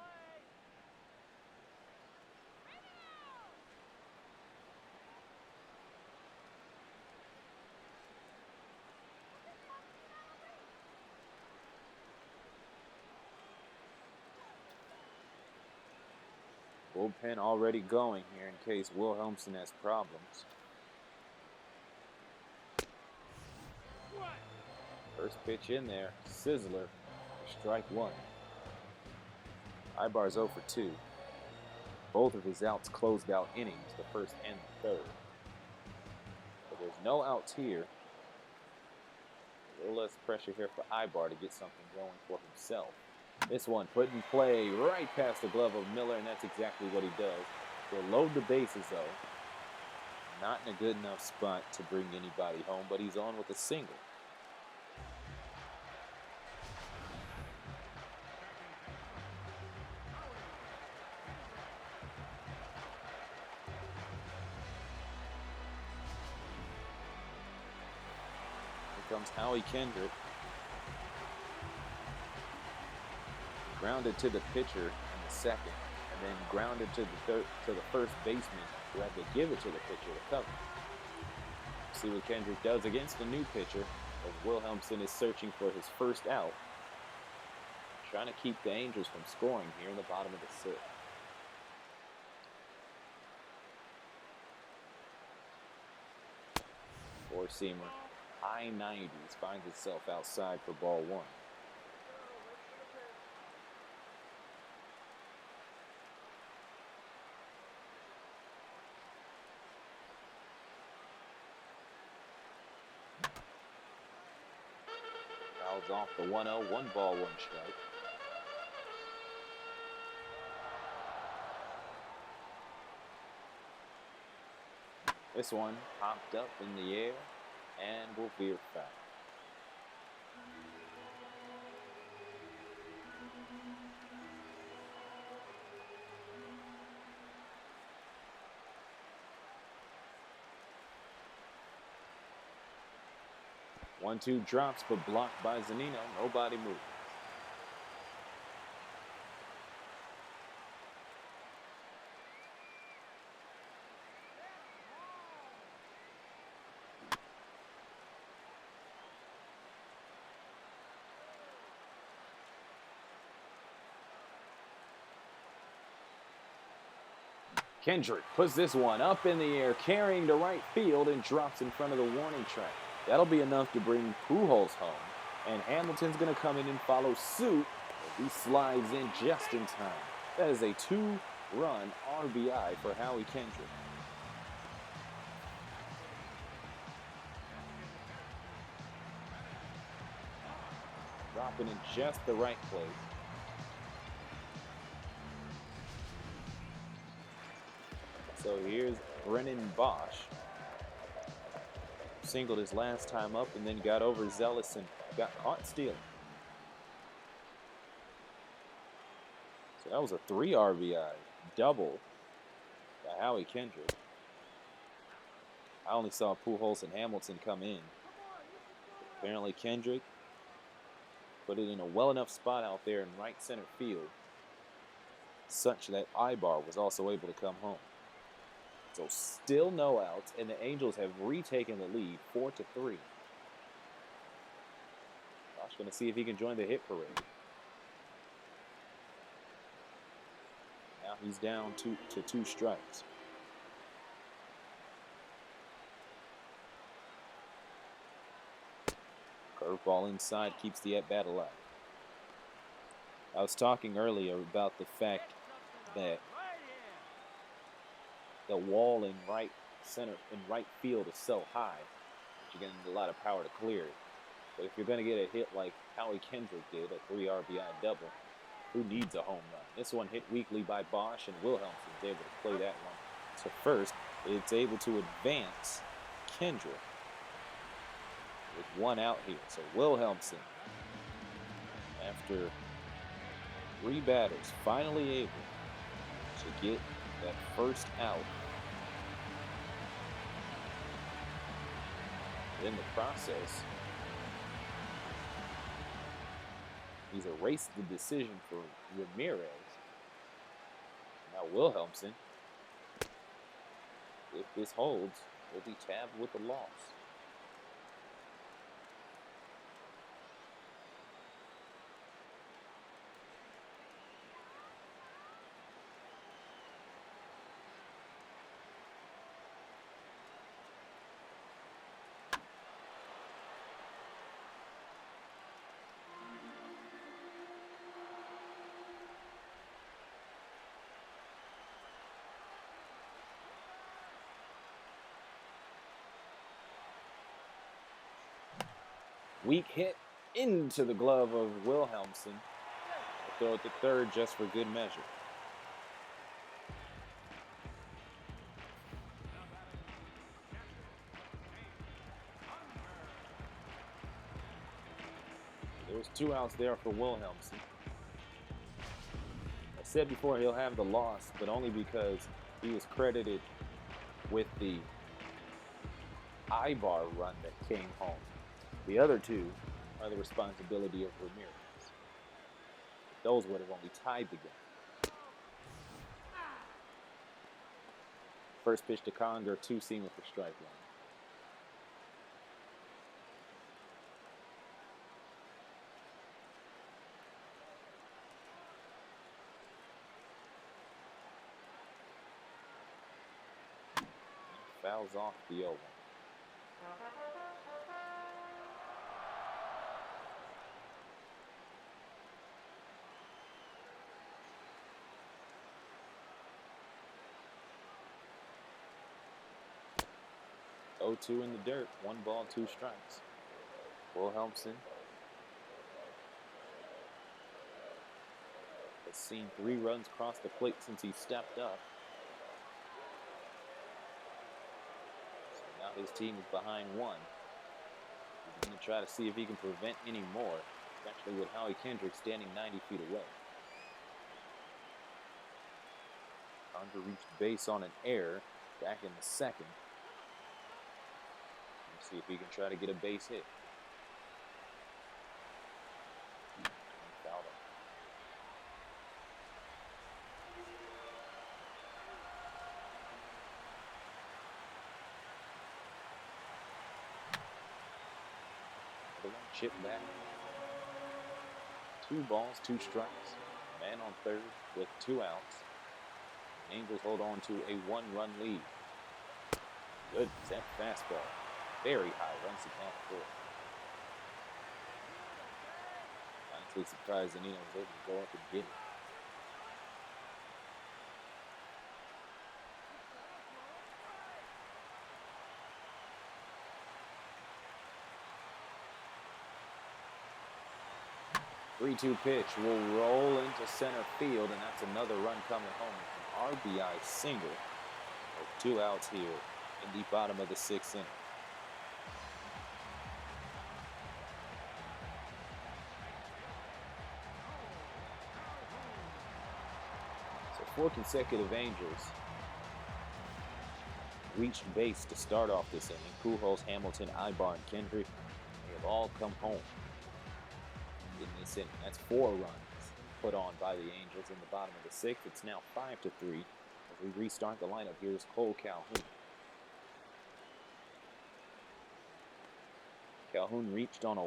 Bullpen already going here in case Wilhelmsen has problems. First pitch in there, sizzler. Strike 1. Ibar's 0 for 2. Both of his outs closed out innings, the first and the third. But there's no outs here. A little less pressure here for Ibar to get something going for himself. This one put in play right past the glove of Miller, and that's exactly what he does. He'll load the bases, though. Not in a good enough spot to bring anybody home, but he's on with a single. Here comes Howie Kendrick. Grounded to the pitcher in the second, and then grounded to the first baseman, who had to give it to the pitcher to cover. See what Kendrick does against the new pitcher, as Wilhelmsen is searching for his first out, trying to keep the Angels from scoring here in the bottom of the sixth. Four-seamer, high 90s, finds itself outside for ball one. Fouls off the 1-0, 1 ball, 1 strike. This one popped up in the air and will veer foul. One-two drops, but blocked by Zunino. Nobody moved. Kendrick puts this one up in the air, carrying to right field, and drops in front of the warning track. That'll be enough to bring Pujols home, and Hamilton's going to come in and follow suit. He slides in just in time. That is a 2-run RBI for Howie Kendrick. Dropping in just the right place. So here's Brennan Bosch. Singled his last time up and then got overzealous and got caught stealing. So that was a 3 RBI double by Howie Kendrick. I only saw Pujols and Hamilton come in. Apparently Kendrick put it in a well enough spot out there in right center field, such that Ibar was also able to come home. So still no outs, and the Angels have retaken the lead, 4-3. Josh going to see if he can join the hit parade. Now he's down to 2 strikes. Curveball inside keeps the at-bat alive. I was talking earlier about the fact that the wall in right center in right field is so high that you're going to need a lot of power to clear it. But if you're going to get a hit like Howie Kendrick did, a 3 RBI double, who needs a home run? This one hit weakly by Bosch, and Wilhelmsen is able to play that one to first. It's able to advance Kendrick with 1 out here. So Wilhelmsen, after 3 batters, finally able to get that first out. In the process, he's erased the decision for Ramirez. Now Wilhelmsen, if this holds, will be tabbed with a loss. Weak hit into the glove of Wilhelmsen. Throw it to third just for good measure. There's 2 outs there for Wilhelmsen. I said before he'll have the loss, but only because he was credited with the I-bar run that came home. The other 2 are the responsibility of Ramirez. Those would have only tied the game. First pitch to Conger, 2-seamer for strike one. Fouls off the 0-1. Oh, 2 in the dirt. 1 ball, 2 strikes. Wilhelmsen has seen 3 runs cross the plate since he stepped up. So now his team is behind 1. He's going to try to see if he can prevent any more, especially with Howie Kendrick standing 90 feet away. Conger reached base on an error back in the second. Let's see if he can try to get a base hit. Fouled up. The one chip back. 2 balls, 2 strikes. Man on third with 2 outs. Angels hold on to a 1-run lead. Good set fastball. Very high, runs the count 4. Honestly surprised Zanino was able to go up and get it. Three-two pitch will roll into center field, and that's another run coming home. An RBI single with 2 outs here in the bottom of the 6th inning. So 4 consecutive Angels reached base to start off this inning. Pujols, Hamilton, Ibar, and Kendrick, they have all come home in this inning. That's 4 runs put on by the Angels in the bottom of the 6th. It's now 5-3 as we restart the lineup. Here's Cole Calhoun. Calhoun reached on a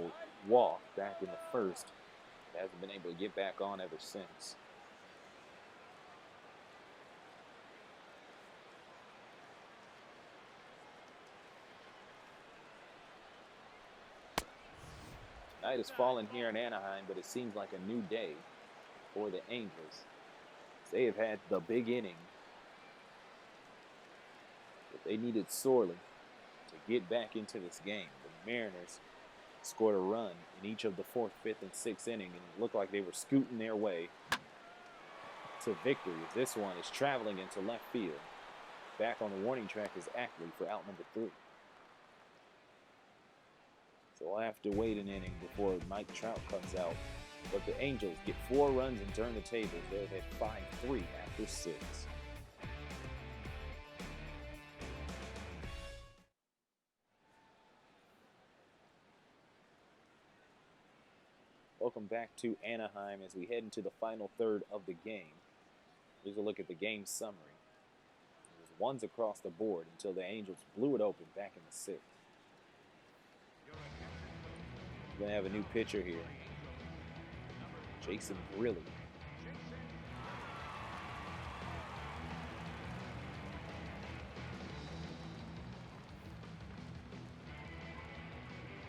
walk back in the first. Hasn't been able to get back on ever since. Night has fallen here in Anaheim, but it seems like a new day for the Angels. They have had the big inning that they needed sorely to get back into this game. The Mariners scored a run in each of the 4th, 5th, and 6th inning, and it looked like they were scooting their way to victory. This one is traveling into left field. Back on the warning track is Ackley for out number 3. So we'll have to wait an inning before Mike Trout comes out. But the Angels get 4 runs and turn the tables. They're ahead 5-3 after 6. Welcome back to Anaheim as we head into the final third of the game. Here's a look at the game summary. It was 1s across the board until the Angels blew it open back in the 6th. We're going to have a new pitcher here. Jason Grilli.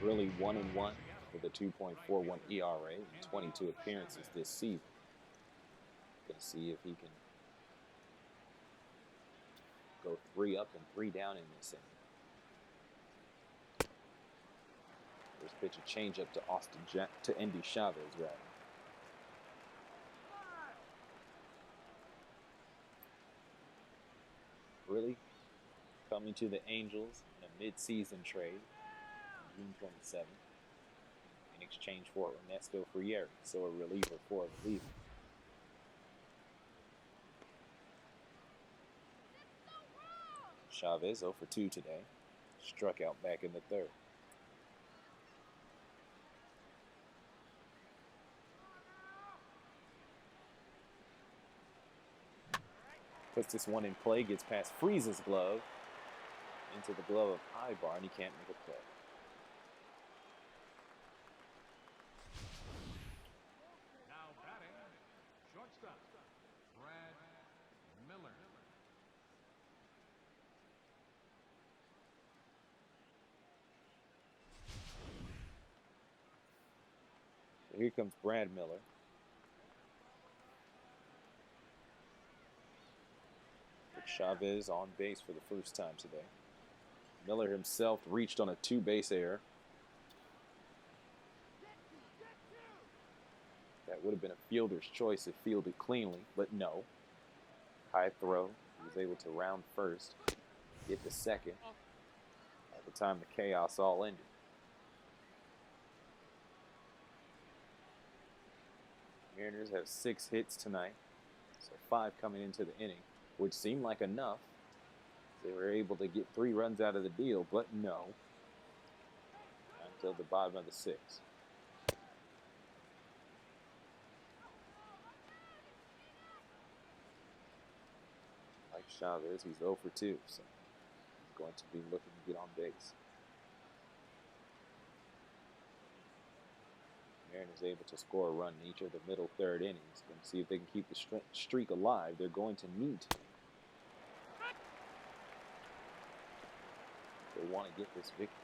Grilli 1-1 with a 2.41 ERA and 22 appearances this season. Going to see if he can go 3 up and 3 down in this inning. First pitch, a changeup to Andy Chavez, rather. Really coming to the Angels in a mid-season trade on June 27th in exchange for Ernesto Frieri, so a reliever for a reliever. Chavez 0 for 2 today. Struck out back in the third. Puts this one in play, gets past Freeze's glove, into the glove of Ibar, and he can't make a play. Now batting, shortstop, Brad Miller. So here comes Brad Miller. Chavez on base for the first time today. Miller himself reached on a two-base error. That would have been a fielder's choice if fielded cleanly, but no. High throw. He was able to round first, get to second. At the time the chaos all ended. Mariners have 6 hits tonight, so 5 coming into the inning, which seemed like enough. They were able to get 3 runs out of the deal, but no. Until the bottom of the 6th. Like Chavez, he's 0 for 2, so he's going to be looking to get on base. Mariners able to score a run in each of the middle third innings. Going to see if they can keep the streak alive. They're going to need to. They want to get this victory.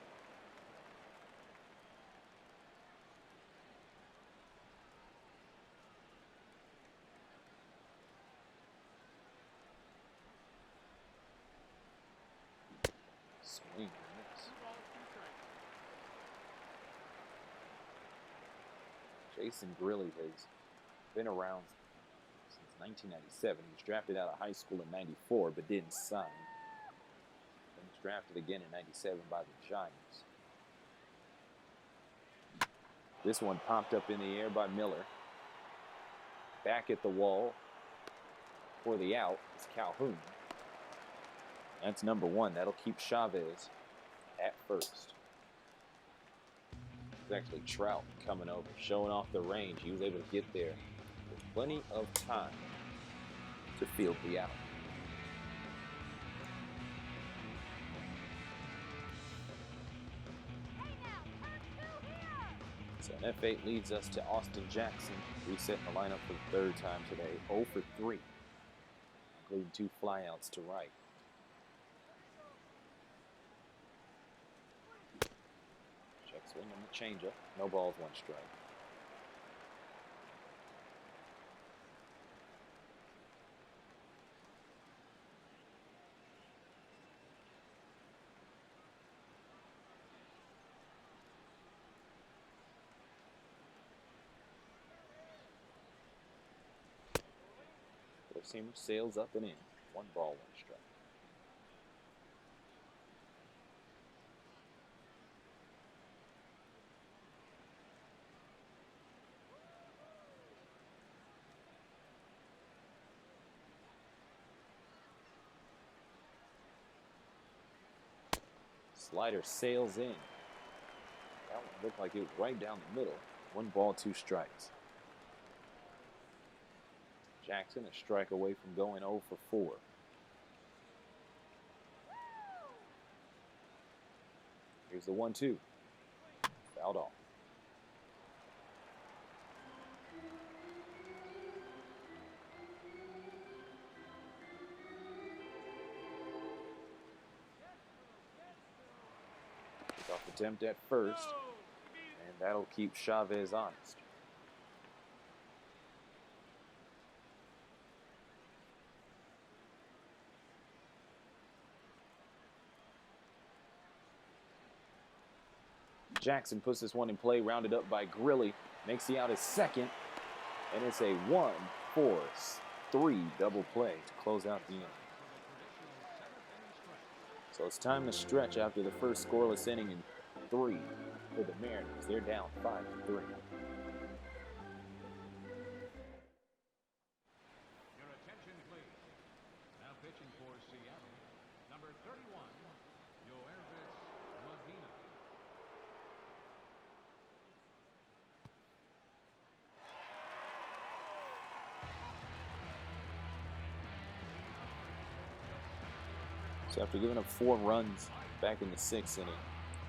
Swing and miss. Jason Grilli has been around since 1997. He was drafted out of high school in 94, but didn't sign. Then was drafted again in 97 by the Giants. This one popped up in the air by Miller. Back at the wall for the out is Calhoun. That's number 1. That'll keep Chavez at first. It's actually Trout coming over, showing off the range. He was able to get there with plenty of time to field the out. So an F8 leads us to Austin Jackson, resetting the lineup for the 3rd time today, 0 for 3, including 2 flyouts to right. Swing on the changeup. No balls, 1 strike. Four-seamer sails up and in. 1 ball, 1 strike. Slider sails in. That one looked like it was right down the middle. 1 ball, 2 strikes. Jackson a strike away from going 0 for 4. Here's the 1-2. Fouled off. Off attempt at first, and that'll keep Chavez honest. Jackson puts this one in play, rounded up by Grilly. Makes the out his second. And it's a 1-4-3 double play to close out the inning. So it's time to stretch after the first scoreless inning in 3 for the Mariners. They're down 5-3. Pitching for Seattle, number 31, Erasmo Ramirez. So after giving up 4 runs back in the 6th inning,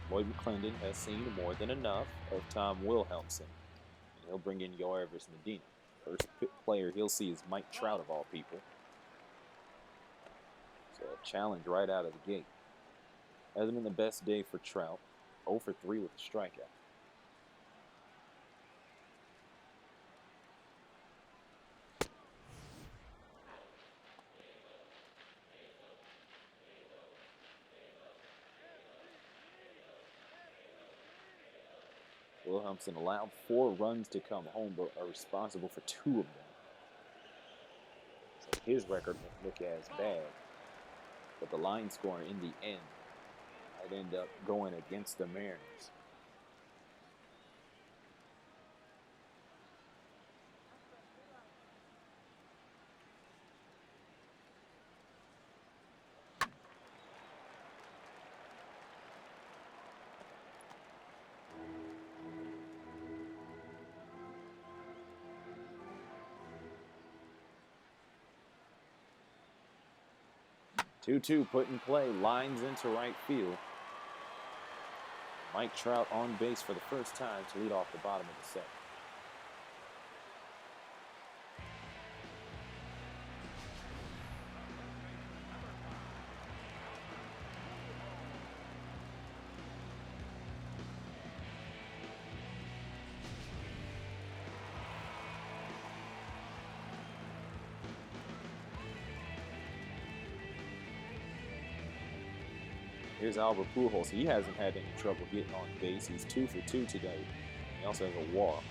Lloyd McClendon has seen more than enough of Tom Wilhelmsen, and he'll bring in Yoervis Medina. First player he'll see is Mike Trout, of all people. So a challenge right out of the gate. Hasn't been the best day for Trout. 0 for 3 with a strikeout. Wilhelmsen allowed 4 runs to come home, but are responsible for 2 of them. So his record won't look as bad. But the line score in the end might end up going against the Mariners. Two-two put in play, lines into right field. Mike Trout on base for the first time to lead off the bottom of the 7th. Here's Albert Pujols. He hasn't had any trouble getting on base. He's 2 for 2 today. He also has a walk.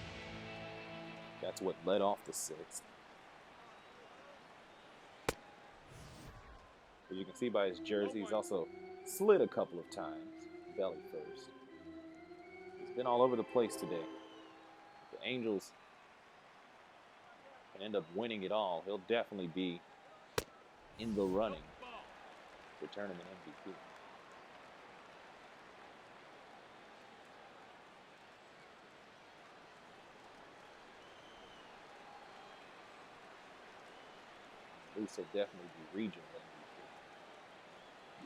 That's what led off the 6th. As you can see by his jersey, he's also slid a couple of times, belly first. He's been all over the place today. If the Angels can end up winning it all, he'll definitely be in the running for tournament MVP. At least he'll definitely be regional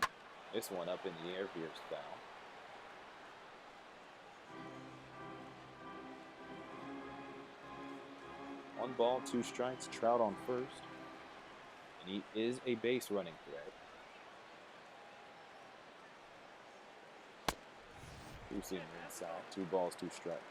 MVP. This one up in the air, here's foul. One ball, 2 strikes, Trout on first. And he is a base running threat. 2-seamer inside, 2 balls, 2 strikes.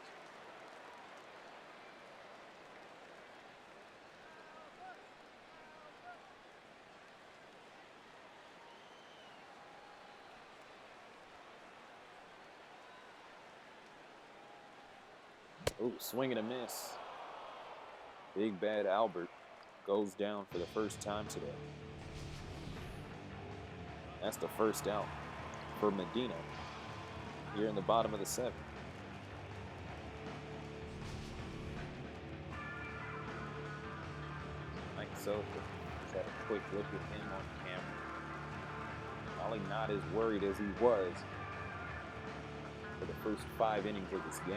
Ooh, swing and a miss. Big bad Albert goes down for the first time today. That's the first out for Medina here in the bottom of the 7th. Mike Sosa just had a quick look at him on camera. Probably not as worried as he was for the first 5 innings of this game.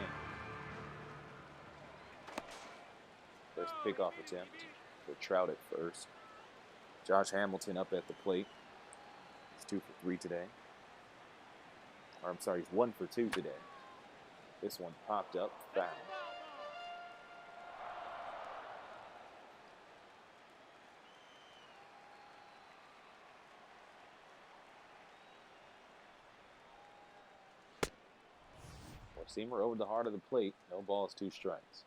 First pickoff attempt for Trout at first. Josh Hamilton up at the plate. He's 2 for 3 today. Or I'm sorry, he's 1 for 2 today. This one popped up, foul. Four-seamer over the heart of the plate. No balls, 2 strikes.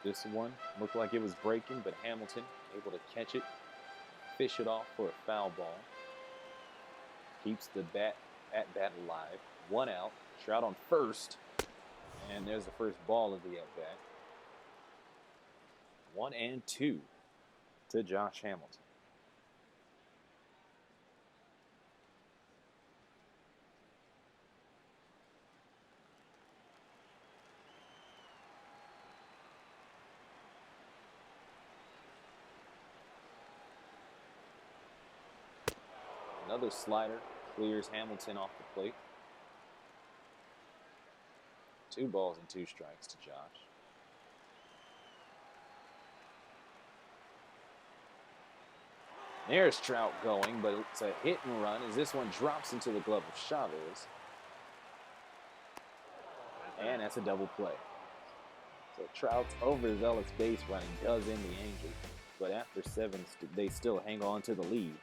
This one looked like it was breaking, but Hamilton able to catch it, fish it off for a foul ball. Keeps the at-bat alive. 1 out. Trout on first. And there's the first ball of the at-bat. 1-2 to Josh Hamilton. Another slider clears Hamilton off the plate. 2 balls and 2 strikes to Josh. There's Trout going, but it's a hit and run as this one drops into the glove of Chavez. And that's a double play. So Trout's overzealous base running does end the Angels, but after 7, they still hang on to the lead.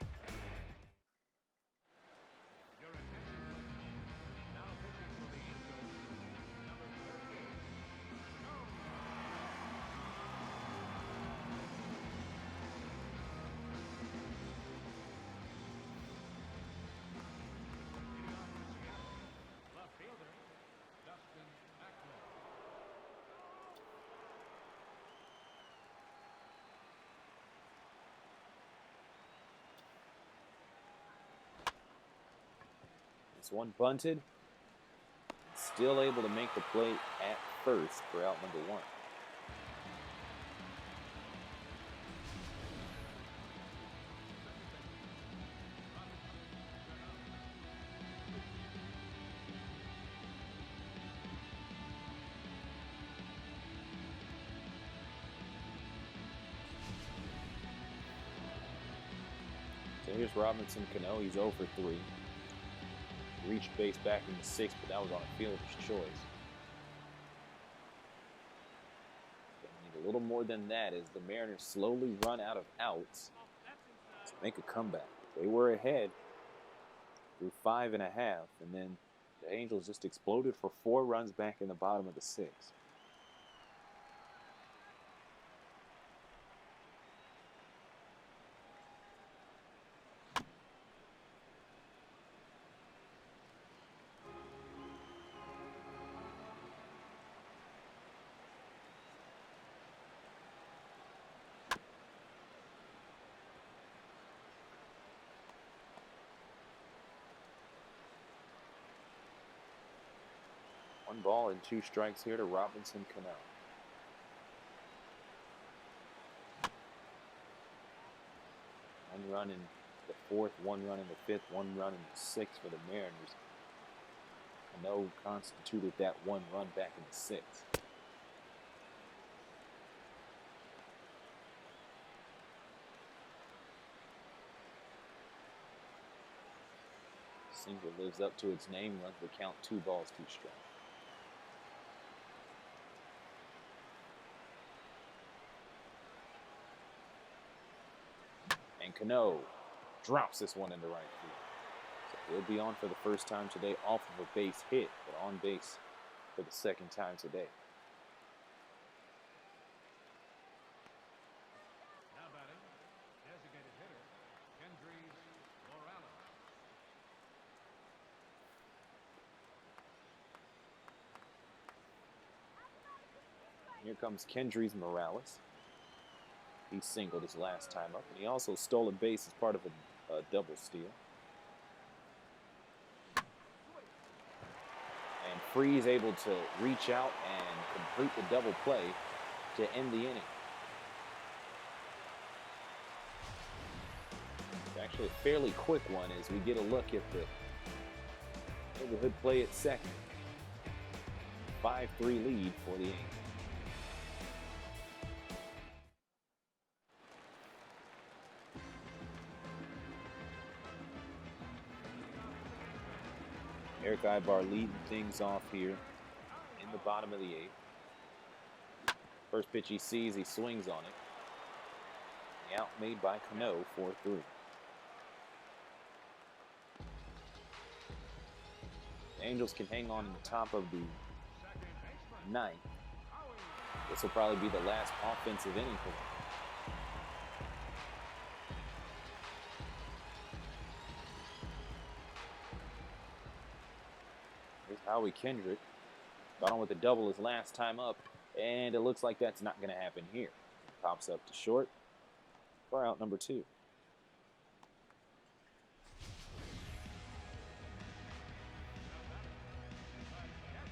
This one bunted. Still able to make the play at first for out number 1. So here's Robinson Cano. He's 0 for 3. Reached base back in the 6th, but that was on a fielder's choice. Need a little more than that as the Mariners slowly run out of outs to make a comeback. They were ahead through 5.5, and then the Angels just exploded for 4 runs back in the bottom of the 6th. One ball and 2 strikes here to Robinson Cano. One run in the 4th, 1 run in the 5th, 1 run in the 6th for the Mariners. Cano constituted that 1 run back in the 6th. Single lives up to its name, runs the count 2 balls, 2 strikes. And Cano drops this one into right field. So he'll be on for the first time today off of a base hit, but on base for the 2nd time today. Now batting, designated hitter, Morales. Here comes Kendrys Morales. He singled his last time up, and he also stole a base as part of a double steal. And Freese able to reach out and complete the double play to end the inning. It's actually a fairly quick one as we get a look at the neighborhood play at 2nd. 5-3 lead for the Angels. Eric Ibar leading things off here in the bottom of the 8th. First pitch he sees, he swings on it. The out made by Cano, 4-3. The Angels can hang on in the top of the 9th. This will probably be the last offensive inning for them. Here's Howie Kendrick. Got on with a double his last time up, and it looks like that's not going to happen here. Pops up to short for out number 2.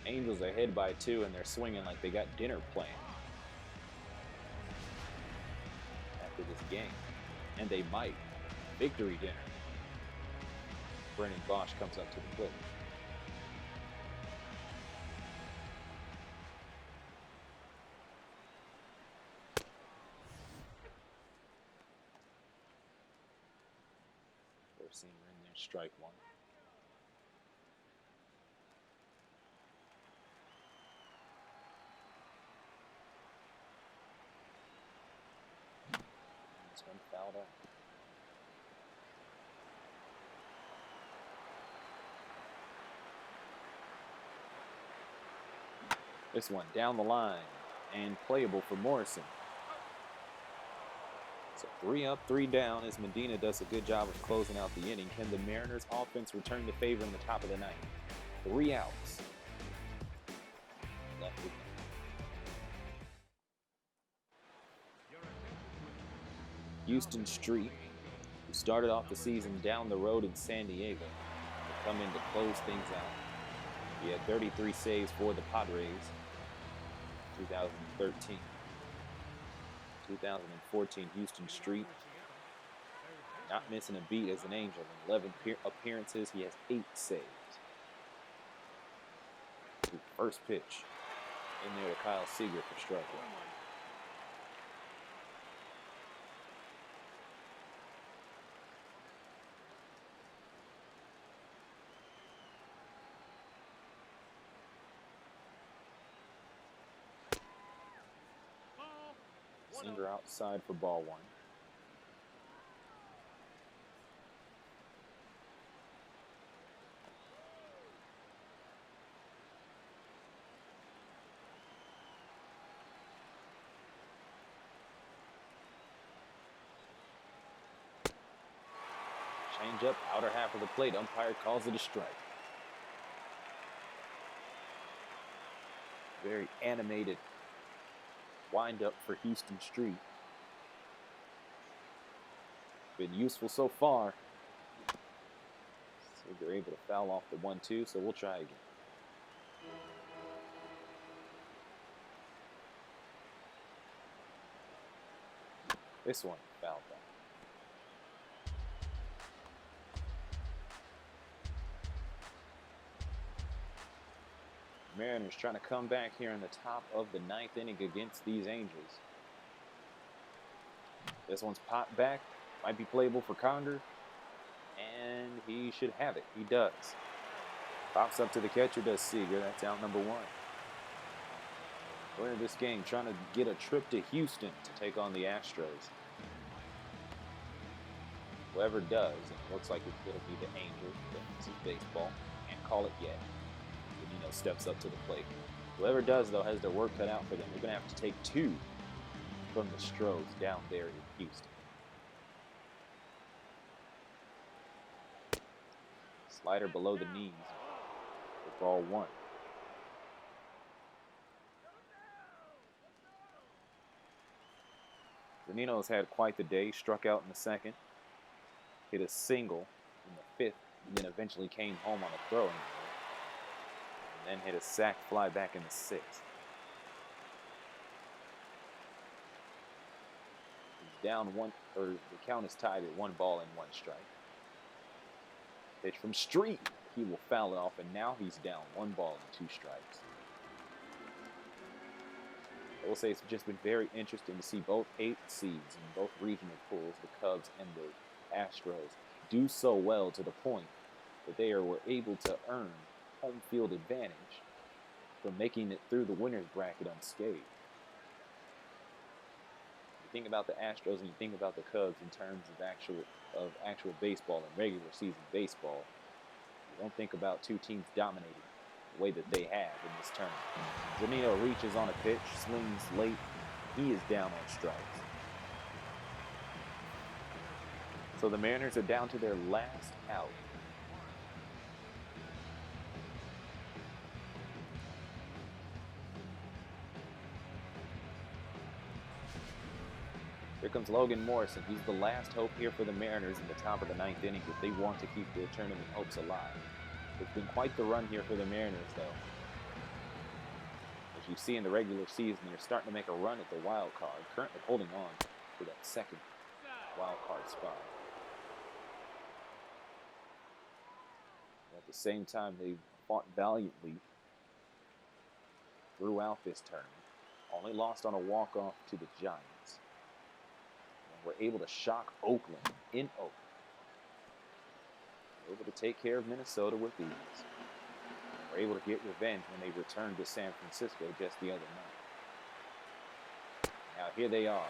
Angels are ahead by 2, and they're swinging like they got dinner planned after this game. And they might. Victory dinner. Brennan Bosch comes up to the plate. Four-seamer in there, strike 1. This one fouled out. This one down the line and playable for Morrison. So 3 up, 3 down as Medina does a good job of closing out the inning. Can the Mariners offense return to favor in the top of the 9th? 3 outs. Left with them. Houston Street, who started off the season down the road in San Diego, will come in to close things out. He had 33 saves for the Padres. 2013. 2014, Houston Street. Not missing a beat as an Angel. In 11 appearances, he has 8 saves. First pitch. In there to Kyle Seager for strike 1. Singer outside for ball 1. Change up, outer half of the plate. Umpire calls it a strike. Very animated wind up for Houston Street. Been useful so far. So they're able to foul off the 1-2, so we'll try again. This one fouled back. Mariners trying to come back here in the top of the 9th inning against these Angels. This one's popped back. Might be playable for Conger. And he should have it. He does. Pops up to the catcher, does Seager. That's out number 1. Winner of this game trying to get a trip to Houston to take on the Astros. Whoever does, and it looks like it'll be the Angels. This is baseball. Can't call it yet. Steps up to the plate. Whoever does, though, has their work cut out for them. They're going to have to take 2 from the Astros down there in Houston. Slider below the knees for ball 1. Zunino's had quite the day. Struck out in the 2nd. Hit a single in the 5th, and then eventually came home on a throw. And then hit a sac fly back in the 6th. He's down 1, or the count is tied at 1 ball and 1 strike. Pitch from Street. He will foul it off, and now he's down 1 ball and 2 strikes. I will say it's just been very interesting to see both 8 seeds in both regional pools, the Cubs and the Astros, do so well to the point that were able to earn home field advantage from making it through the winner's bracket unscathed. You think about the Astros and you think about the Cubs in terms of actual baseball and regular season baseball. You don't think about 2 teams dominating the way that they have in this tournament. Zunino reaches on a pitch, swings late. He is down on strikes. So the Mariners are down to their last out. Here comes Logan Morrison. He's the last hope here for the Mariners in the top of the ninth inning if they want to keep their tournament hopes alive. It's been quite the run here for the Mariners, though. As you see in the regular season, they're starting to make a run at the wild card, currently holding on to that second wild card spot. At the same time, they fought valiantly throughout this tournament. Only lost on a walk-off to the Giants. Were able to shock Oakland in Oakland. Were able to take care of Minnesota with ease. Were able to get revenge when they returned to San Francisco just the other night. Now here they are.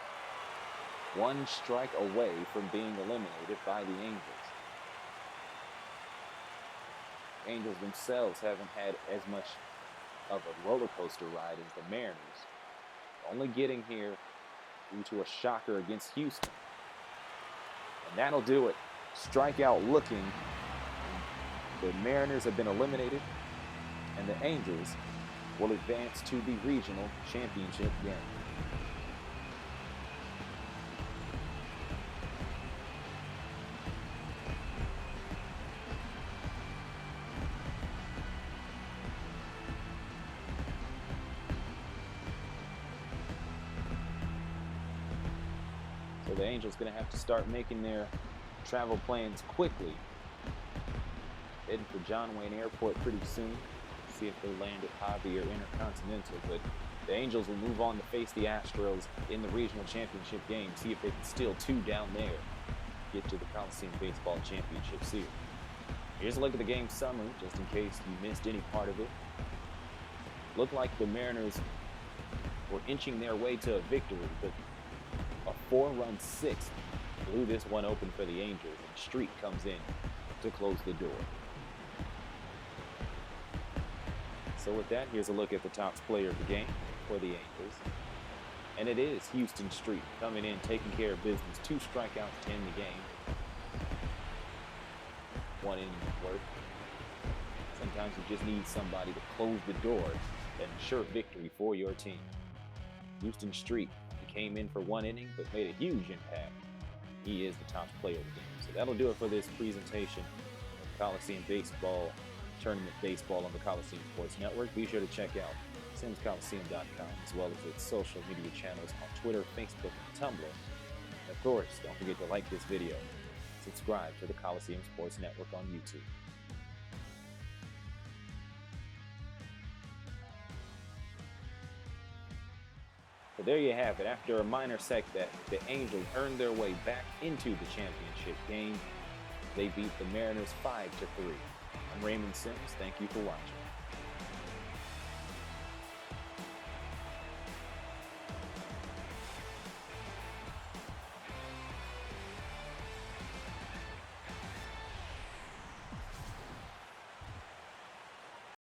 One strike away from being eliminated by the Angels. The Angels themselves haven't had as much of a roller coaster ride as the Mariners. Only getting here due to a shocker against Houston. And that'll do it. Strikeout looking. The Mariners have been eliminated, and the Angels will advance to the regional championship game. So the Angels going to have to start making their travel plans quickly. Heading for John Wayne Airport pretty soon. See if they land at Hobby or Intercontinental. But the Angels will move on to face the Astros in the regional championship game. See if they can steal two down there. Get to the Coliseum Baseball Championship Series. Here's a look at the game summary, just in case you missed any part of it. Looked like the Mariners were inching their way to a victory, but a 4-run sixth blew this one open for the Angels, and Street comes in to close the door. So with that, here's a look at the top player of the game for the Angels. And it is Houston Street coming in, taking care of business. 2 strikeouts to end the game. 1 inning of work. Sometimes you just need somebody to close the door and ensure victory for your team. Houston Street came in for 1 inning, but made a huge impact. He is the top player of the game. So that'll do it for this presentation of Coliseum Baseball, Tournament Baseball on the Coliseum Sports Network. Be sure to check out SimsColiseum.com as well as its social media channels on Twitter, Facebook, and Tumblr. And of course, don't forget to like this video. Subscribe to the Coliseum Sports Network on YouTube. So there you have it. After a minor setback, the Angels earned their way back into the championship game. They beat the Mariners 5-3. I'm Raymond Sims. Thank you for watching.